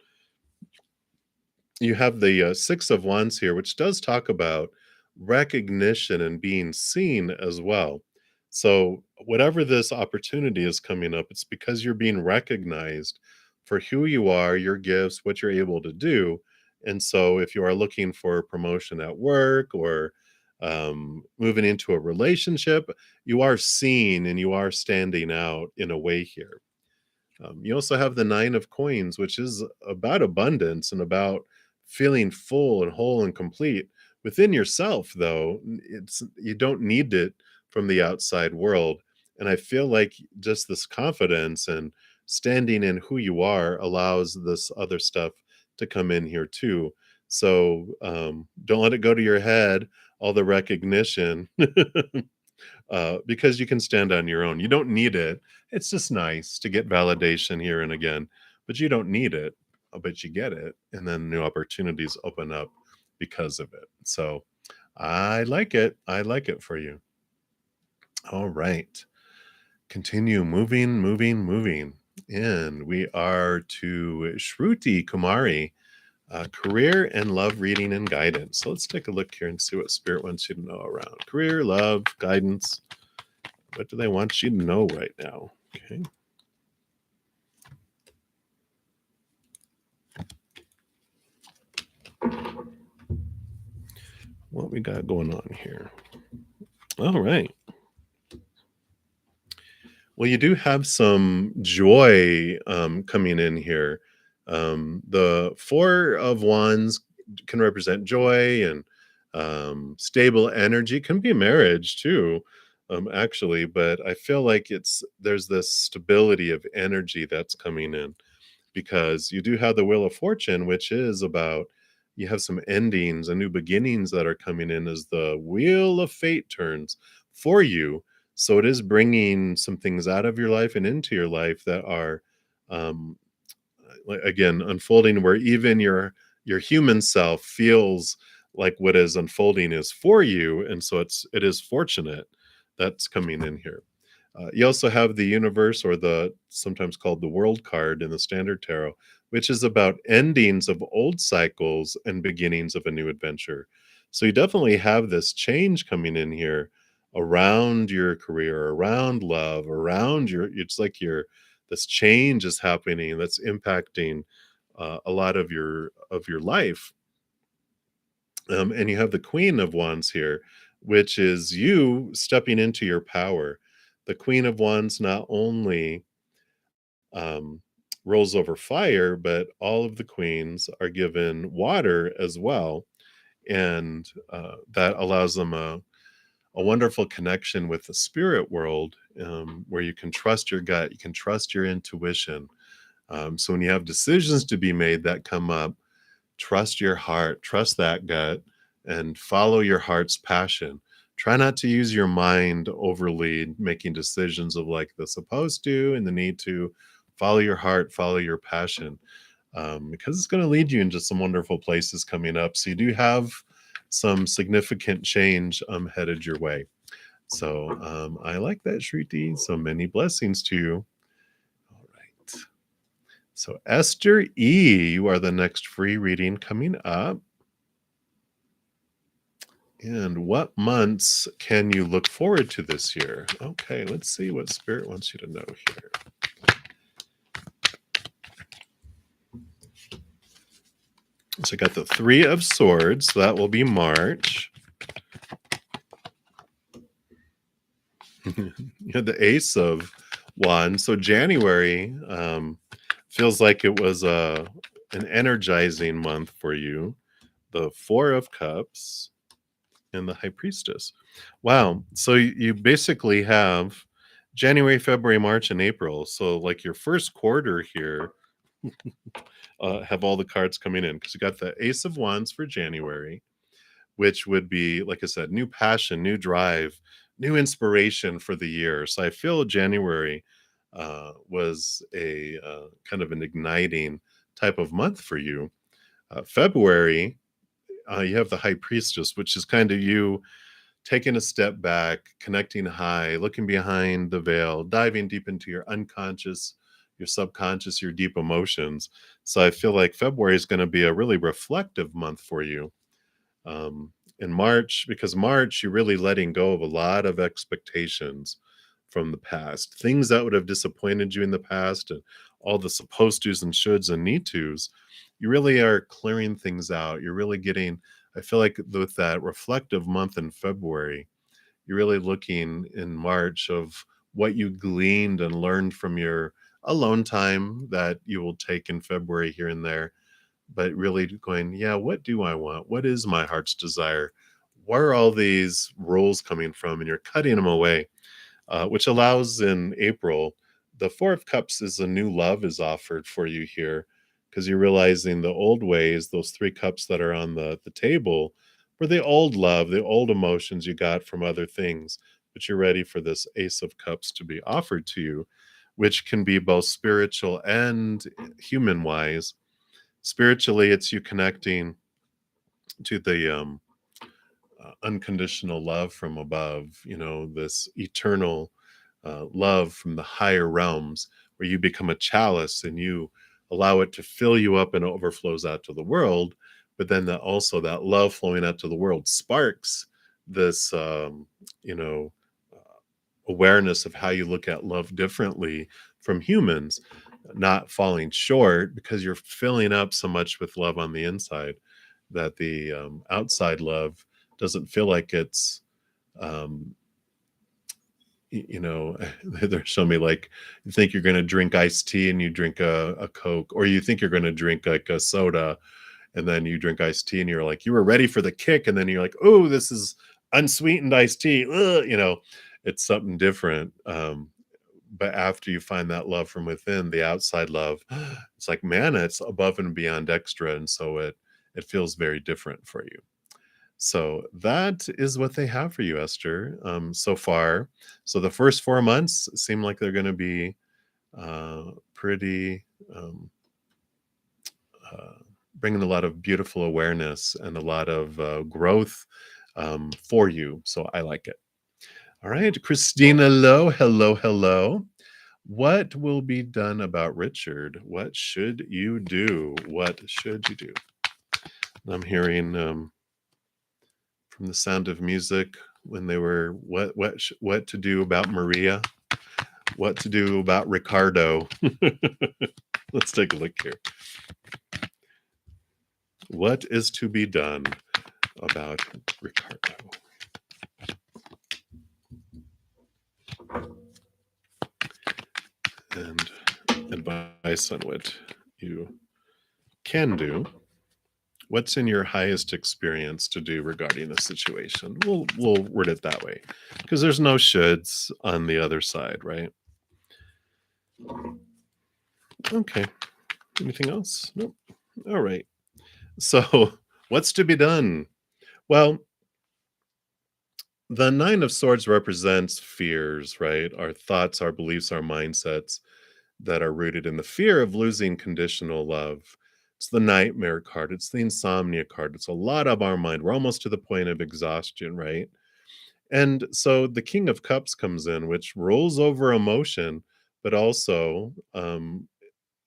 You have the Six of Wands here, which does talk about recognition and being seen as well. So whatever this opportunity is coming up, it's because you're being recognized for who you are, your gifts, what you're able to do. And so if you are looking for promotion at work or moving into a relationship, you are seen and you are standing out in a way here. You also have the Nine of Coins, which is about abundance and about feeling full and whole and complete within yourself. Though it's you don't need it from the outside world. And I feel like just this confidence and standing in who you are allows this other stuff to come in here too. So don't let it go to your head, all the recognition, because you can stand on your own. You don't need it. It's just nice to get validation here and again, but you don't need it. But you get it, and then new opportunities open up because of it. So I like it. I like it for you. All right. Continue moving. And we are to Shruti Kumari, career and love reading and guidance. So let's take a look here and see what Spirit wants you to know around career, love, guidance. What do they want you to know right now? Okay. What we got going on here? All right. Well, you do have some joy coming in here. The Four of Wands can represent joy and stable energy. Can be marriage too. actually, but I feel like there's this stability of energy that's coming in because you do have the Wheel of Fortune, which is about you have some endings and new beginnings that are coming in as the Wheel of Fate turns for you. So it is bringing some things out of your life and into your life that are, um, like, again, unfolding where even your human self feels like what is unfolding is for you, and so it is fortunate that's coming in here. You also have the universe, or the sometimes called the world card in the standard tarot, which is about endings of old cycles and beginnings of a new adventure. So you definitely have this change coming in here around your career, around love, around it's like this change is happening that's impacting a lot of your life. And you have the Queen of Wands here, which is you stepping into your power. The Queen of Wands not only um, rolls over fire, but all of the queens are given water as well. And that allows them a wonderful connection with the spirit world, where you can trust your gut, you can trust your intuition. So when you have decisions to be made that come up, trust your heart, trust that gut, and follow your heart's passion. Try not to use your mind overly making decisions of like the supposed to and the need to. Follow your heart, follow your passion, because it's going to lead you into some wonderful places coming up. So you do have some significant change headed your way. So I like that, Shruti. So many blessings to you. All right. So Esther E, you are the next free reading coming up. And what months can you look forward to this year? Okay, let's see what Spirit wants you to know here. So I got the Three of Swords. So that will be March. You had the Ace of Wands. So January feels like it was an energizing month for you. The Four of Cups and the High Priestess. Wow. So you basically have January, February, March, and April. So like your first quarter here have all the cards coming in because you got the Ace of Wands for January, which would be, like I said, new passion, new drive, new inspiration for the year. So I feel January was a kind of an igniting type of month for you. February, you have the High Priestess, which is kind of you taking a step back, connecting high, looking behind the veil, diving deep into your unconscious, your subconscious, your deep emotions. So I feel like February is going to be a really reflective month for you. In March, because March, you're really letting go of a lot of expectations from the past, things that would have disappointed you in the past, and all the supposed tos and shoulds and need tos. You really are clearing things out. You're really getting, I feel like with that reflective month in February, you're really looking in March of what you gleaned and learned from your alone time that you will take in February here and there, but really going, yeah, what do I want? What is my heart's desire? Where are all these roles coming from? And you're cutting them away, which allows in April, the Four of Cups is a new love is offered for you here because you're realizing the old ways, those three cups that are on the table, were the old love, the old emotions you got from other things. But you're ready for this Ace of Cups to be offered to you, which can be both spiritual and human wise. Spiritually, it's you connecting to the unconditional love from above, this eternal love from the higher realms, where you become a chalice and you allow it to fill you up and overflows out to the world. But then also that love flowing out to the world sparks this, you know, awareness of how you look at love differently from humans, not falling short because you're filling up so much with love on the inside that the outside love doesn't feel like it's um, they're showing me like you think you're going to drink iced tea and you drink a Coke, or you think you're going to drink like a soda and then you drink iced tea and you're like, you were ready for the kick. And then you're like, oh, this is unsweetened iced tea. Ugh, it's something different. But after you find that love from within, the outside love, it's like manna, it's above and beyond extra. And so it feels very different for you. So that is what they have for you, Esther, so far. So the first 4 months seem like they're going to be pretty um, uh, bringing a lot of beautiful awareness and a lot of growth for you. So I like it. All right, Christina Lowe, hello, hello. What will be done about Richard? What should you do? What should you do? I'm hearing from the Sound of Music when they were what to do about Maria, what to do about Ricardo. Let's take a look here. What is to be done about Ricardo? And advice on what you can do. What's in your highest experience to do regarding the situation? We'll word it that way, because there's no shoulds on the other side, right? Okay. Anything else? Nope. All right. So, what's to be done? Well, the Nine of Swords represents fears, right? Our thoughts, our beliefs, our mindsets that are rooted in the fear of losing conditional love. It's the nightmare card. It's the insomnia card. It's a lot of our mind. We're almost to the point of exhaustion, right? And so the King of Cups comes in, which rolls over emotion, but also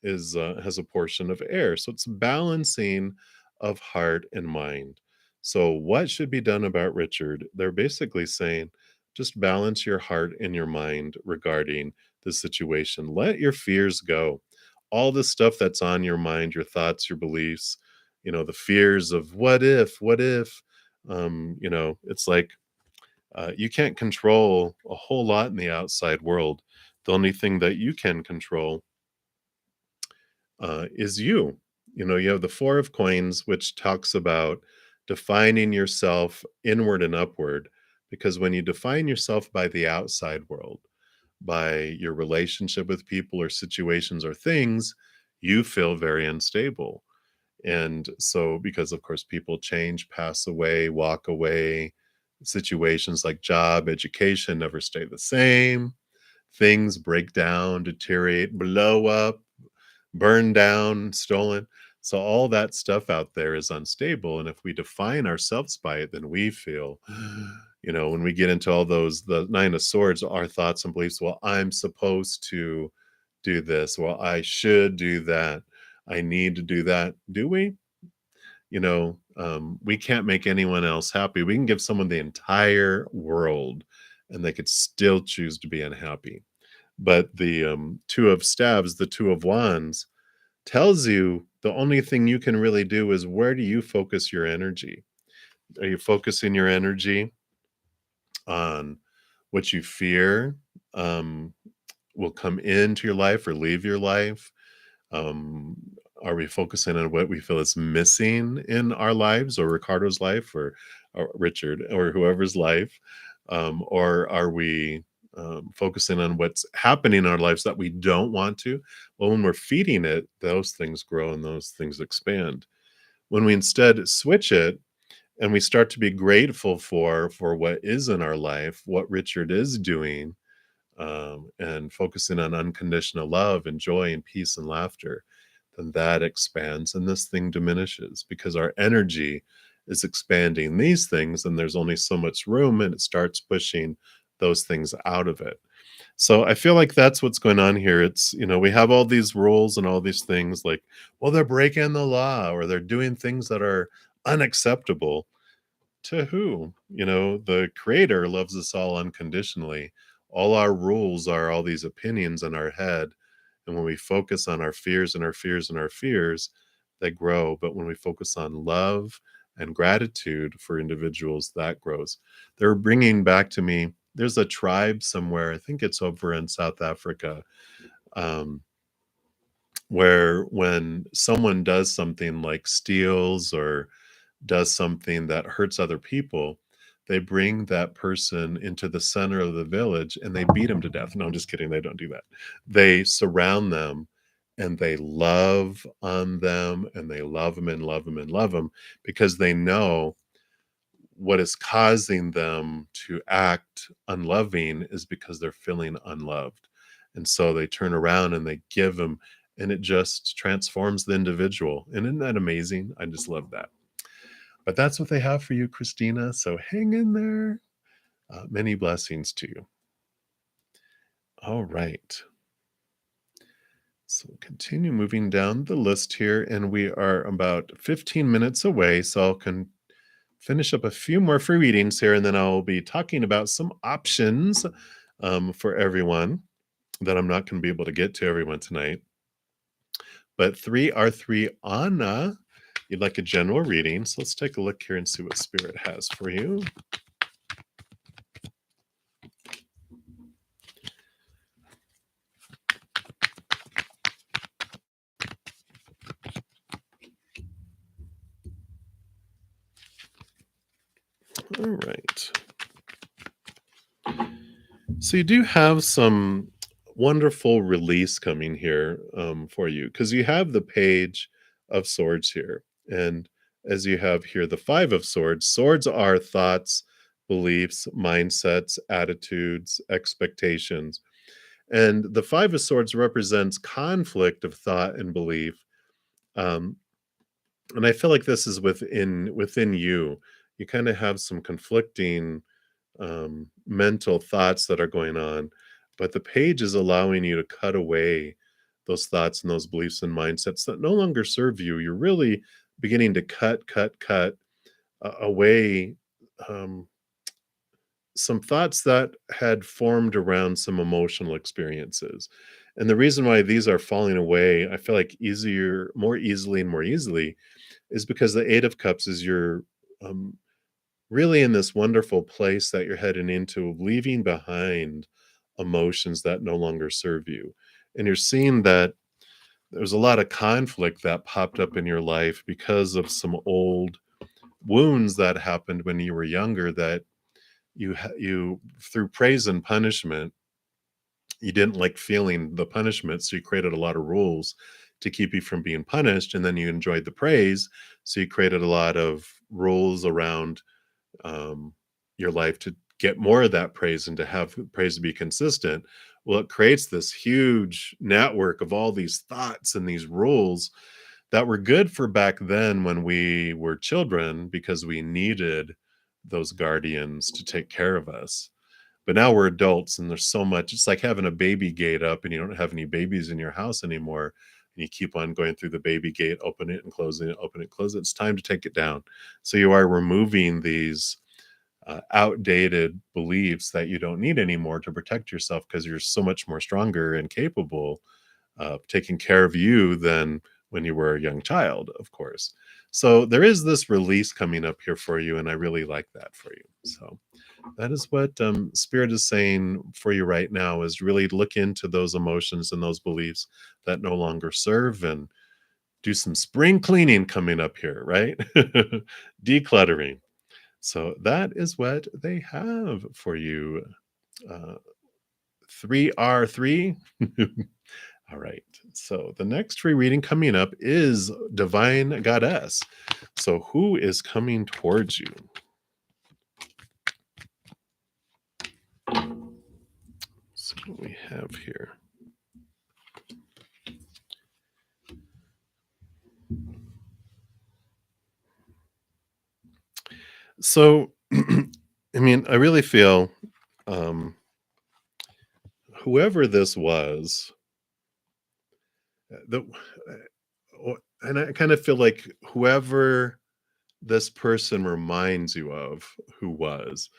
is has a portion of air. So it's balancing of heart and mind. So what should be done about Richard? They're basically saying just balance your heart and your mind regarding the situation. Let your fears go. All the stuff that's on your mind, your thoughts, your beliefs, the fears of what if, it's like you can't control a whole lot in the outside world. The only thing that you can control is you. You have the Four of Coins, which talks about defining yourself inward and upward. Because when you define yourself by the outside world, by your relationship with people or situations or things, you feel very unstable. And so, because of course, people change, pass away, walk away, situations like job, education never stay the same. Things break down, deteriorate, blow up, burned down, stolen. So all that stuff out there is unstable. And if we define ourselves by it, then we feel, when we get into all those, the Nine of Swords, our thoughts and beliefs, well, I'm supposed to do this. Well, I should do that. I need to do that. Do we? We can't make anyone else happy. We can give someone the entire world and they could still choose to be unhappy. But the Two of Staves, the Two of Wands, tells you the only thing you can really do is where do you focus your energy? Are you focusing your energy on what you fear will come into your life or leave your life? Um, are we focusing on what we feel is missing in our lives, or Ricardo's life, or Richard, or whoever's life? Or are we focusing on what's happening in our lives that we don't want to? Well, when we're feeding it, those things grow and those things expand. When we instead switch it and we start to be grateful for what is in our life, what Richard is doing, and focusing on unconditional love and joy and peace and laughter, then that expands and this thing diminishes because our energy is expanding these things and there's only so much room and it starts pushing those things out of it. So I feel like that's what's going on here. It's, we have all these rules and all these things like, well, they're breaking the law or they're doing things that are unacceptable. To who? The creator loves us all unconditionally. All our rules are all these opinions in our head. And when we focus on our fears and our fears and our fears, they grow. But when we focus on love and gratitude for individuals, that grows. They're bringing back to me, there's a tribe somewhere, I think it's over in South Africa, um, where when someone does something like steals or does something that hurts other people, they bring that person into the center of the village and they beat them to death. No, I'm just kidding. They don't do that. They surround them and they love on them and they love them and love them and love them because they know what is causing them to act unloving is because they're feeling unloved. And so they turn around and they give them, and it just transforms the individual. And isn't that amazing? I just love that. But that's what they have for you, Christina. So hang in there. Many blessings to you. All right. So we'll continue moving down the list here, and we are about 15 minutes away. So I'll finish up a few more free readings here, and then I'll be talking about some options for everyone that I'm not going to be able to get to everyone tonight. But 3R3 Anna, you'd like a general reading. So let's take a look here and see what Spirit has for you. All right. So you do have some wonderful release coming here for you because you have the Page of Swords here. And as you have here, the Five of Swords, swords are thoughts, beliefs, mindsets, attitudes, expectations. And the Five of Swords represents conflict of thought and belief. Um, and I feel like this is within you. You kind of have some conflicting mental thoughts that are going on, but the page is allowing you to cut away those thoughts and those beliefs and mindsets that no longer serve you. You're really beginning to cut away um, some thoughts that had formed around some emotional experiences. And the reason why these are falling away, I feel like more easily and more easily, is because the Eight of Cups is your um, really in this wonderful place that you're heading into, leaving behind emotions that no longer serve you. And you're seeing that there's a lot of conflict that popped up in your life because of some old wounds that happened when you were younger that you through praise and punishment, you didn't like feeling the punishment, so you created a lot of rules to keep you from being punished, and then you enjoyed the praise, so you created a lot of rules around um, your life to get more of that praise and to have praise to be consistent. Well, it creates this huge network of all these thoughts and these rules that were good for back then when we were children because we needed those guardians to take care of us. But now we're adults and there's so much. It's like having a baby gate up and you don't have any babies in your house anymore. And you keep on going through the baby gate, open it and closing it, open it, close it. It's time to take it down. So you are removing these outdated beliefs that you don't need anymore to protect yourself because you're so much more stronger and capable of taking care of you than when you were a young child, of course. So there is this release coming up here for you, and I really like that for you. So that is what Spirit is saying for you right now is really look into those emotions and those beliefs that no longer serve and do some spring cleaning coming up here, right? Decluttering. So that is what they have for you. 3R3. All right. So the next free reading coming up is Divine Goddess. So who is coming towards you? So what we have here. So, I mean, I really feel whoever this was, the and I kind of feel like whoever this person reminds you of who was,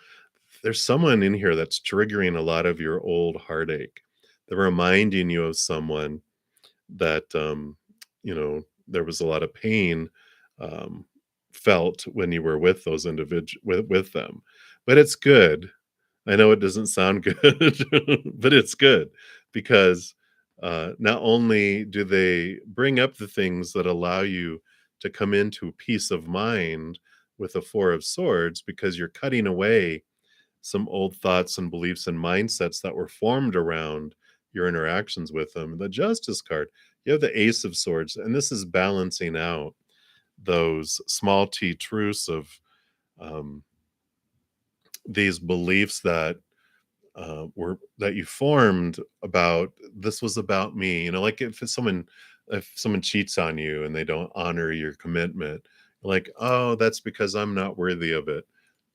there's someone in here that's triggering a lot of your old heartache. They're reminding you of someone that there was a lot of pain um, felt when you were with those with them. But it's good. I know it doesn't sound good, but it's good because not only do they bring up the things that allow you to come into peace of mind with a Four of Swords because you're cutting away some old thoughts and beliefs and mindsets that were formed around your interactions with them. The Justice card, you have the Ace of Swords, and this is balancing out those small t truths of um, these beliefs that were that you formed about this was about me. Like if someone cheats on you and they don't honor your commitment, like, oh, that's because I'm not worthy of it.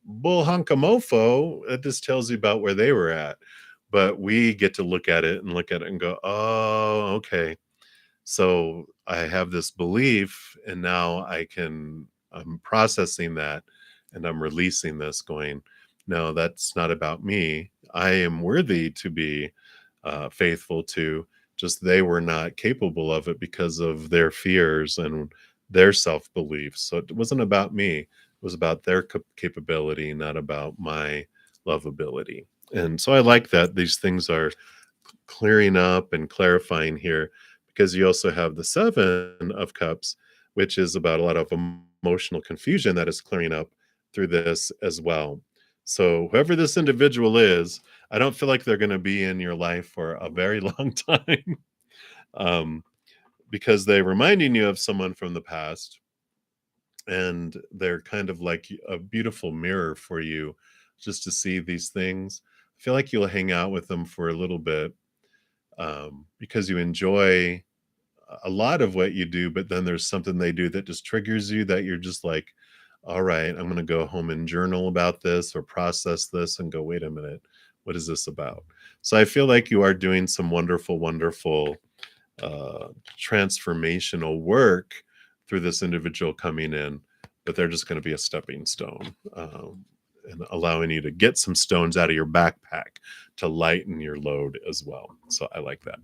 Bull hunkamofo. It just tells you about where they were at. But we get to look at it and go, oh, okay. So I have this belief, and now I'm processing that, and I'm releasing this, going, no, that's not about me. I am worthy to be faithful to, just they were not capable of it because of their fears and their self beliefs. So it wasn't about me, it was about their capability, not about my lovability. And so I like that these things are clearing up and clarifying here, because you also have the Seven of Cups, which is about a lot of emotional confusion that is clearing up through this as well. So whoever this individual is, I don't feel like they're going to be in your life for a very long time, um, because they're reminding you of someone from the past, and they're kind of like a beautiful mirror for you just to see these things. I feel like you'll hang out with them for a little bit, because you enjoy a lot of what you do, but then there's something they do that just triggers you, that you're just like, all right, I'm going to go home and journal about this or process this and go, wait a minute, what is this about? So I feel like you are doing some wonderful, wonderful uh, transformational work through this individual coming in, but they're just going to be a stepping stone, and allowing you to get some stones out of your backpack to lighten your load as well. So I like that.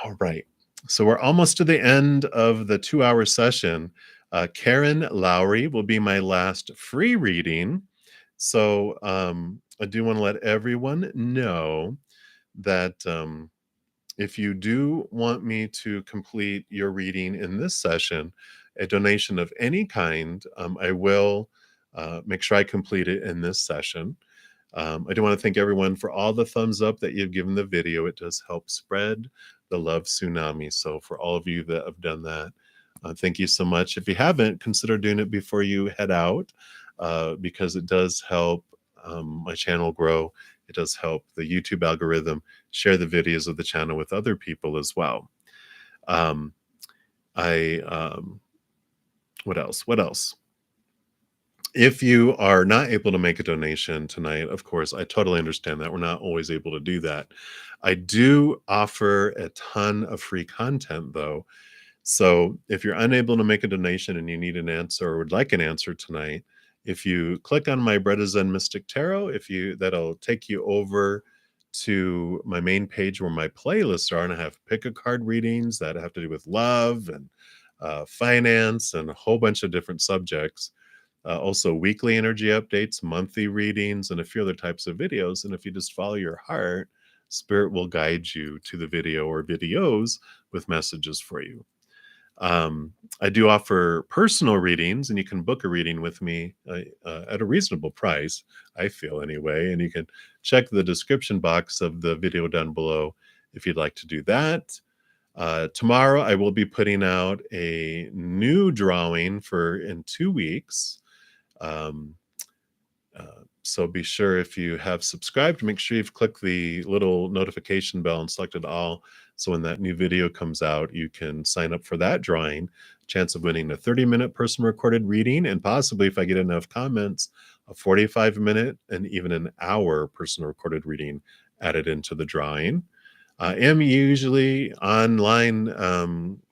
All right. So we're almost to the end of the 2-hour session. Karen Lowry will be my last free reading. So I do want to let everyone know that if you do want me to complete your reading in this session, a donation of any kind, I will make sure I complete it in this session. I do want to thank everyone for all the thumbs up that you've given the video. It does help spread the love tsunami. So for all of you that have done that, thank you so much. If you haven't, consider doing it before you head out, because it does help my channel grow. It does help the YouTube algorithm share the videos of the channel with other people as well. Um, I What else? What else? If you are not able to make a donation tonight, of course, I totally understand that. We're not always able to do that. I do offer a ton of free content, though. So if you're unable to make a donation and you need an answer or would like an answer tonight, if you click on my Bread is Zen Mystic Tarot, that'll take you over to my main page where my playlists are, and I have pick a card readings that have to do with love and finance and a whole bunch of different subjects. Also weekly energy updates, monthly readings, and a few other types of videos. And if you just follow your heart, Spirit will guide you to the video or videos with messages for you. I do offer personal readings, and you can book a reading with me at a reasonable price, I feel anyway. And you can check the description box of the video down below if you'd like to do that. Tomorrow, I will be putting out a new drawing for in 2 weeks. Um, so be sure, if you have subscribed, make sure you've clicked the little notification bell and selected all. So when that new video comes out, you can sign up for that drawing. Chance of winning a 30-minute person recorded reading, and possibly, if I get enough comments, a 45-minute and even an hour person recorded reading added into the drawing. I am usually online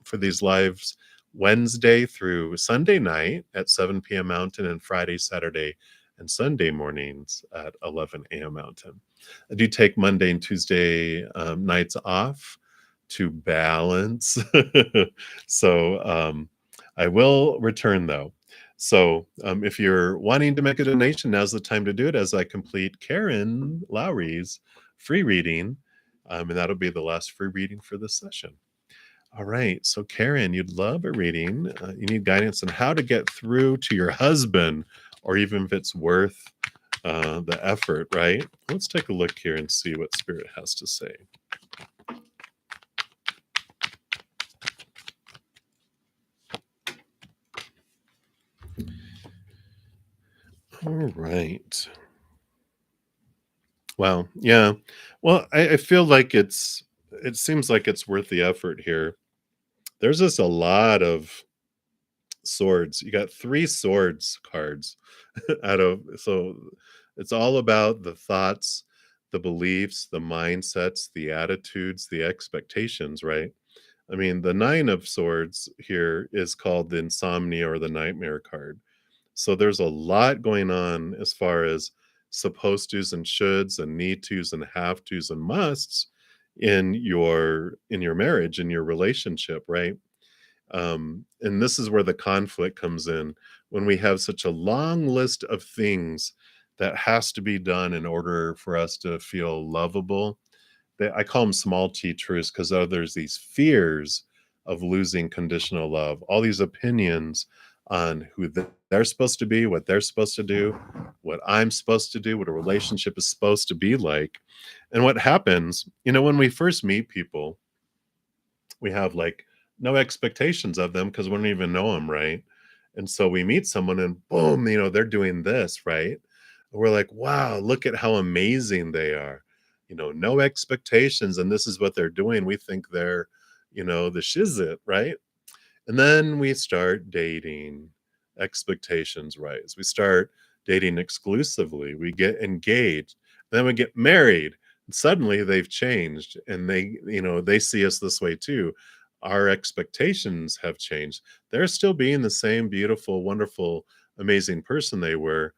for these lives Wednesday through Sunday night at 7 p.m. Mountain, and Friday, Saturday, and Sunday mornings at 11 a.m. Mountain. I do take Monday and Tuesday nights off to balance. So I will return, though. So if you're wanting to make a donation, now's the time to do it as I complete Karen Lowry's free reading. And that'll be the last free reading for this session. All right. So, Karen, you'd love a reading. You need guidance on how to get through to your husband, or even if it's worth the effort, right? Let's take a look here and see what Spirit has to say. All right. Well, yeah. Well, I feel like it seems like it's worth the effort here. There's just a lot of swords. You got three swords cards out of, so it's all about the thoughts, the beliefs, the mindsets, the attitudes, the expectations, right? I mean, the nine of swords here is called the insomnia or the nightmare card. So there's a lot going on as far as supposed tos and shoulds and need tos and have tos and musts in your marriage, in your relationship, right? And this is where the conflict comes in when we have such a long list of things that has to be done in order for us to feel lovable. I call them small t truths because there's these fears of losing conditional love, all these opinions on who they're supposed to be, what they're supposed to do, what I'm supposed to do, what a relationship is supposed to be like. And what happens, when we first meet people, we have like no expectations of them because we don't even know them, right? And so we meet someone and boom, they're doing this, right? And we're like, wow, look at how amazing they are. No expectations, and this is what they're doing. We think they're, the shizit, right? And then we start dating, expectations rise. We start dating exclusively. We get engaged. Then we get married. And suddenly they've changed and they see us this way too. Our expectations have changed. They're still being the same beautiful, wonderful, amazing person they were.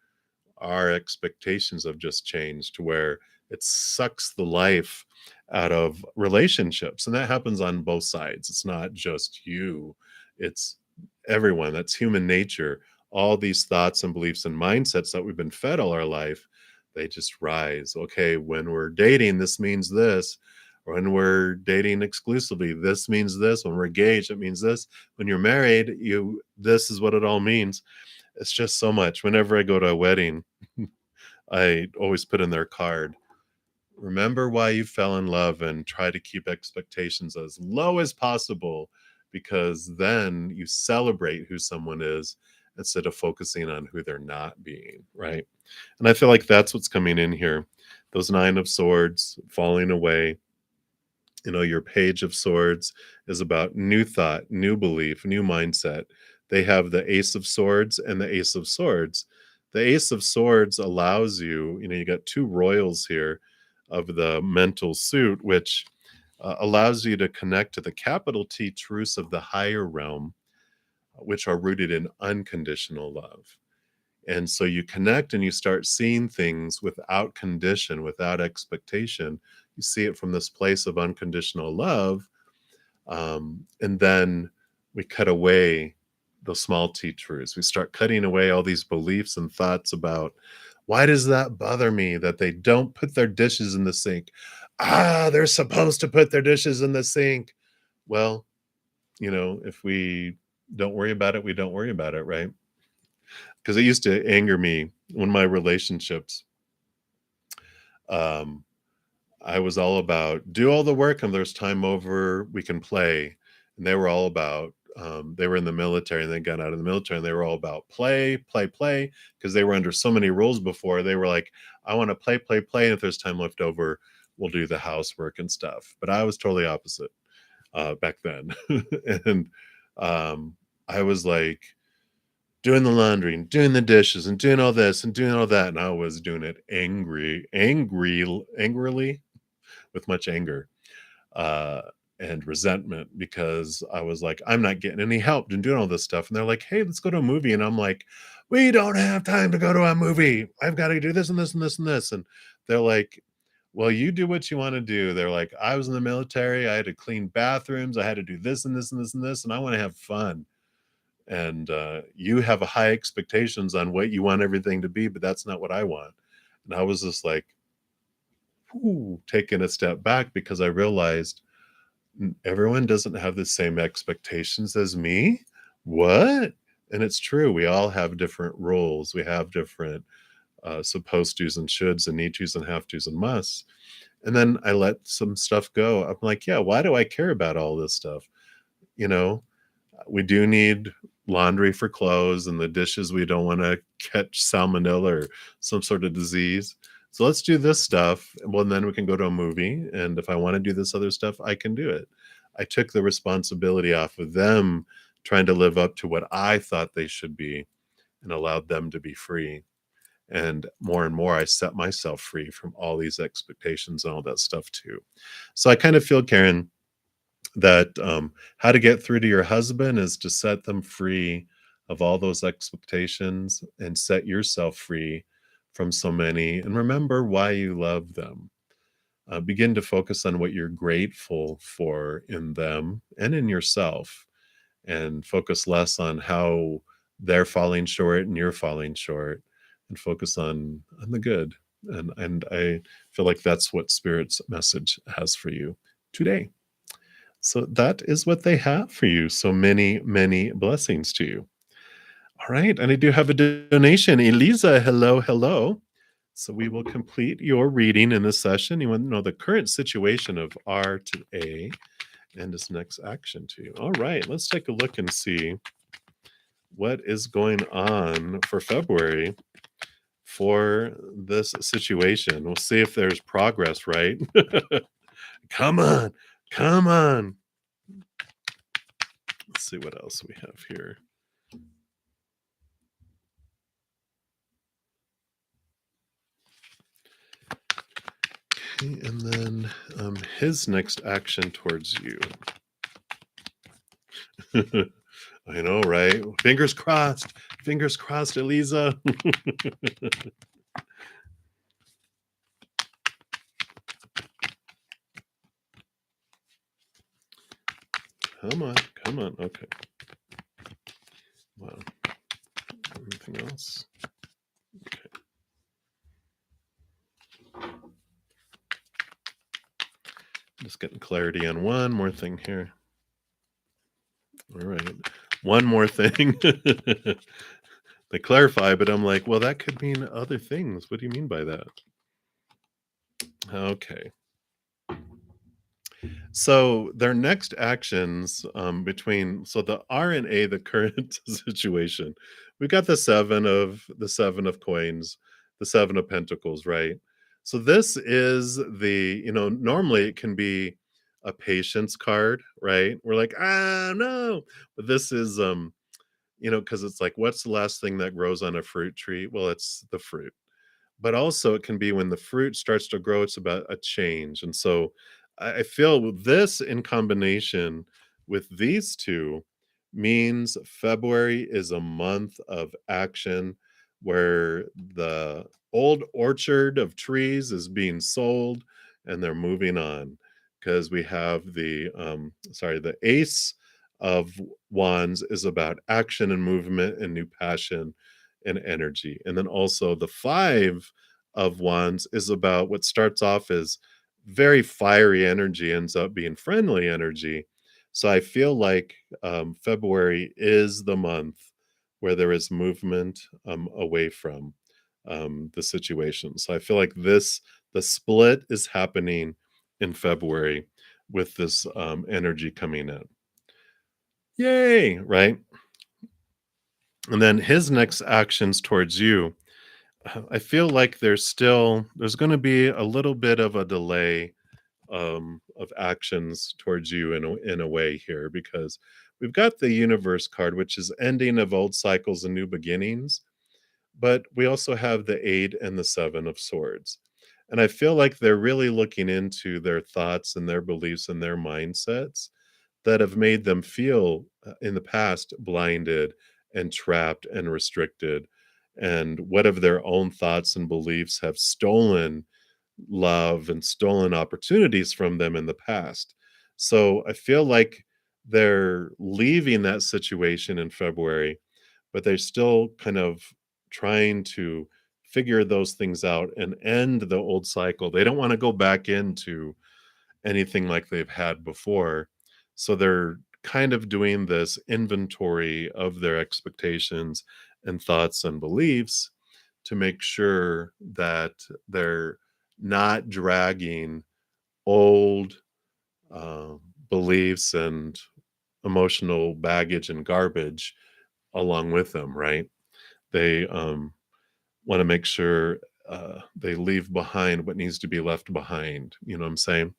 Our expectations have just changed to where it sucks the life out of relationships. And that happens on both sides. It's not just you, it's everyone. That's human nature. All these thoughts and beliefs and mindsets that we've been fed all our life, they just rise. Okay, when we're dating, this means this. When we're dating exclusively, this means this. When we're engaged, it means this. When you're married, this is what it all means. It's just so much. Whenever I go to a wedding, I always put in their card, remember why you fell in love and try to keep expectations as low as possible because then you celebrate who someone is instead of focusing on who they're not being, right? And I feel like that's what's coming in here. Those nine of swords falling away. Your page of swords is about new thought, new belief, new mindset. They have the ace of swords and the ace of swords. The ace of swords allows you got two royals here of the mental suit, which allows you to connect to the capital T truths of the higher realm, which are rooted in unconditional love. And so you connect and you start seeing things without condition, without expectation. You see it from this place of unconditional love. And then we cut away those small t truths. We start cutting away all these beliefs and thoughts about why does that bother me that they don't put their dishes in the sink? They're supposed to put their dishes in the sink. Well, if we don't worry about it, we don't worry about it, right? Because it used to anger me when my relationships, um, I was all about do all the work and there's time over, we can play. And they were all about, they were in the military and they got out of the military and they were all about play, play, play, because they were under so many rules before. They were like, I want to play, play, play. And if there's time left over, we'll do the housework and stuff. But I was totally opposite back then. And I was like, doing the laundry and doing the dishes and doing all this and doing all that. And I was doing it angrily with much anger uh, and resentment because I was like, I'm not getting any help in doing all this stuff. And they're like, hey, let's go to a movie. And I'm like, we don't have time to go to a movie. I've got to do this and this and this and this. And they're like, well, you do what you want to do. They're like, I was in the military. I had to clean bathrooms. I had to do this and this and this and this. And I want to have fun. And you have a high expectations on what you want everything to be, but that's not what I want. And I was just like, taking a step back because I realized Everyone doesn't have the same expectations as me. What? And it's true. We all have different roles. We have different supposed tos and shoulds and need tos and have tos and musts. And then I let some stuff go. I'm like, yeah, why do I care about all this stuff? You know, we do need laundry for clothes and the dishes we don't want to catch salmonella or some sort of disease. So let's do this stuff. Well, and then we can go to a movie. And if I want to do this other stuff, I can do it. I took the responsibility off of them trying to live up to what I thought they should be and allowed them to be free. And more, I set myself free from all these expectations and all that stuff too. So I kind of feel, Karen, that how to get through to your husband is to set them free of all those expectations and set yourself free from so many. And remember why you love them. Begin to focus on what you're grateful for in them and in yourself, and focus less on how they're falling short and you're falling short, and focus on the good. And I feel like that's what Spirit's message has for you today. So that is what they have for you. So many, many blessings to you. All right. And I do have a donation. Eliza, hello, hello. So we will complete your reading in this session. You want to know the current situation of R to A and its next action to you. All right. Let's take a look and see what is going on for February for this situation. We'll see if there's progress, right? Come on. Come on. Let's see what else we have here. Okay, and then his next action towards you. I know, right? Fingers crossed. Fingers crossed, Eliza. Come on, come on. Okay. Wow. Anything else? Okay. Just getting clarity on one more thing here. All right. One more thing. They clarify, but I'm like, well, that could mean other things. What do you mean by that? Okay. So their next actions between the R and A, the current situation, we got the seven of coins, the seven of pentacles, right? So this is normally it can be a patience card, right? We're like, no, but this is because it's like, what's the last thing that grows on a fruit tree? Well, it's the fruit. But also it can be when the fruit starts to grow, it's about a change. And so I feel with this in combination with these two means February is a month of action where the old orchard of trees is being sold and they're moving on, because we have the ace of wands is about action and movement and new passion and energy. And then also the five of wands is about what starts off as very fiery energy, ends up being friendly energy. So I feel like February is the month where there is movement away from the situation. So I feel like the split is happening in February with this energy coming in. Yay, right? And then his next actions towards you, I feel like there's going to be a little bit of a delay of actions towards you in a way here, because we've got the universe card, which is ending of old cycles and new beginnings, but we also have the eight and the seven of swords. And I feel like they're really looking into their thoughts and their beliefs and their mindsets that have made them feel in the past blinded and trapped and restricted, and what of their own thoughts and beliefs have stolen love and stolen opportunities from them in the past. So I feel like they're leaving that situation in February, but they're still kind of trying to figure those things out and end the old cycle. They don't want to go back into anything like they've had before. So they're kind of doing this inventory of their expectations and thoughts and beliefs to make sure that they're not dragging old uh, beliefs and emotional baggage and garbage along with them, right? They want to make sure they leave behind what needs to be left behind. You know what I'm saying?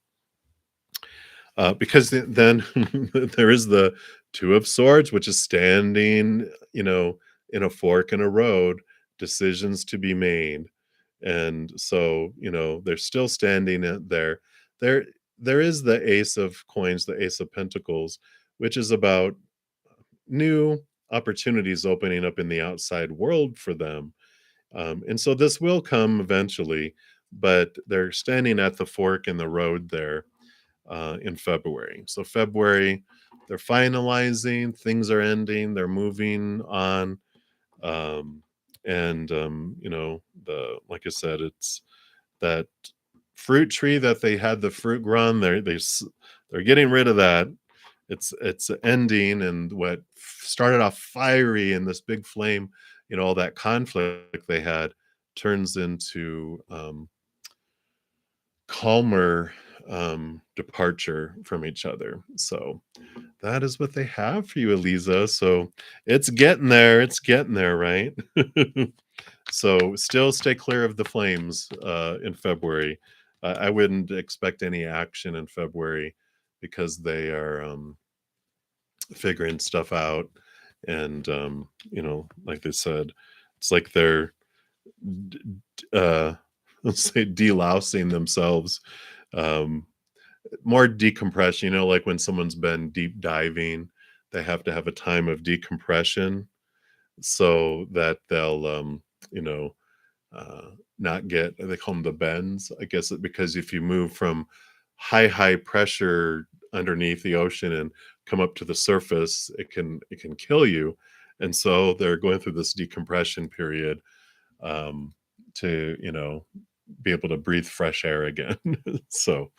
Because then there is the Two of Swords, which is standing, in a fork in a road, decisions to be made. And so, they're still standing there. There, there is the Ace of Coins, the Ace of Pentacles, which is about new opportunities opening up in the outside world for them. And so this will come eventually, but they're standing at the fork in the road there in February. So February, they're finalizing, things are ending, they're moving on, um, and the like I said, it's that fruit tree that they had the fruit grown. They're getting rid of that. It's ending, and what started off fiery in this big flame, all that conflict they had turns into calmer departure from each other. So that is what they have for you, Eliza. So it's getting there. It's getting there, right? So still stay clear of the flames in February. I wouldn't expect any action in February because they are figuring stuff out. And, like they said, it's like they're, let's say, delousing themselves. Um, More decompression, like when someone's been deep diving, they have to have a time of decompression so that they'll, you know, not get, they call them the bends, I guess, because if you move from high pressure underneath the ocean and come up to the surface, it can kill you. And so they're going through this decompression period um, to, be able to breathe fresh air again. So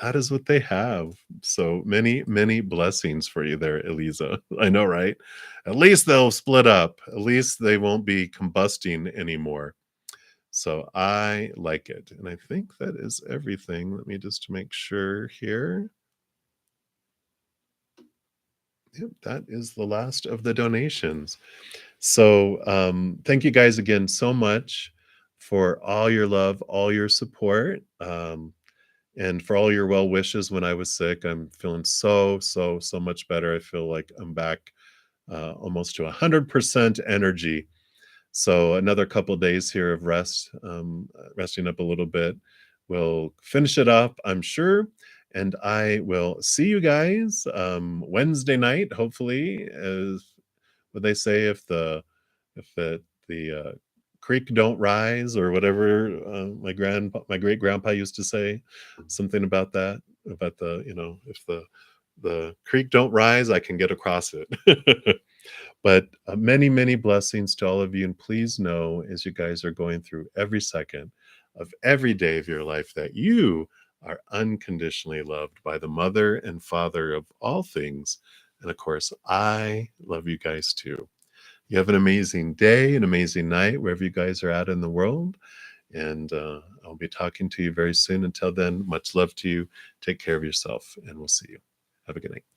that is what they have. So many blessings for you there, Eliza. I know, right? At least they'll split up. At least they won't be combusting anymore. So I like it. And I think that is everything. Let me just make sure here. Yep, that is the last of the donations. So thank you guys again so much for all your love, all your support, and for all your well wishes when I was sick. I'm feeling so much better. I feel like I'm back almost to 100% energy. So another couple days here of rest, resting up a little bit. We'll finish it up, I'm sure. And I will see you guys Wednesday night, hopefully, as what they say, if the creek don't rise or whatever my great grandpa used to say, something about that, about if the creek don't rise, I can get across it. But many blessings to all of you, and please know, as you guys are going through every second of every day of your life, that you are unconditionally loved by the mother and father of all things. And of course, I love you guys too. You have an amazing day, an amazing night, wherever you guys are at in the world. And I'll be talking to you very soon. Until then, much love to you. Take care of yourself, and we'll see you. Have a good night.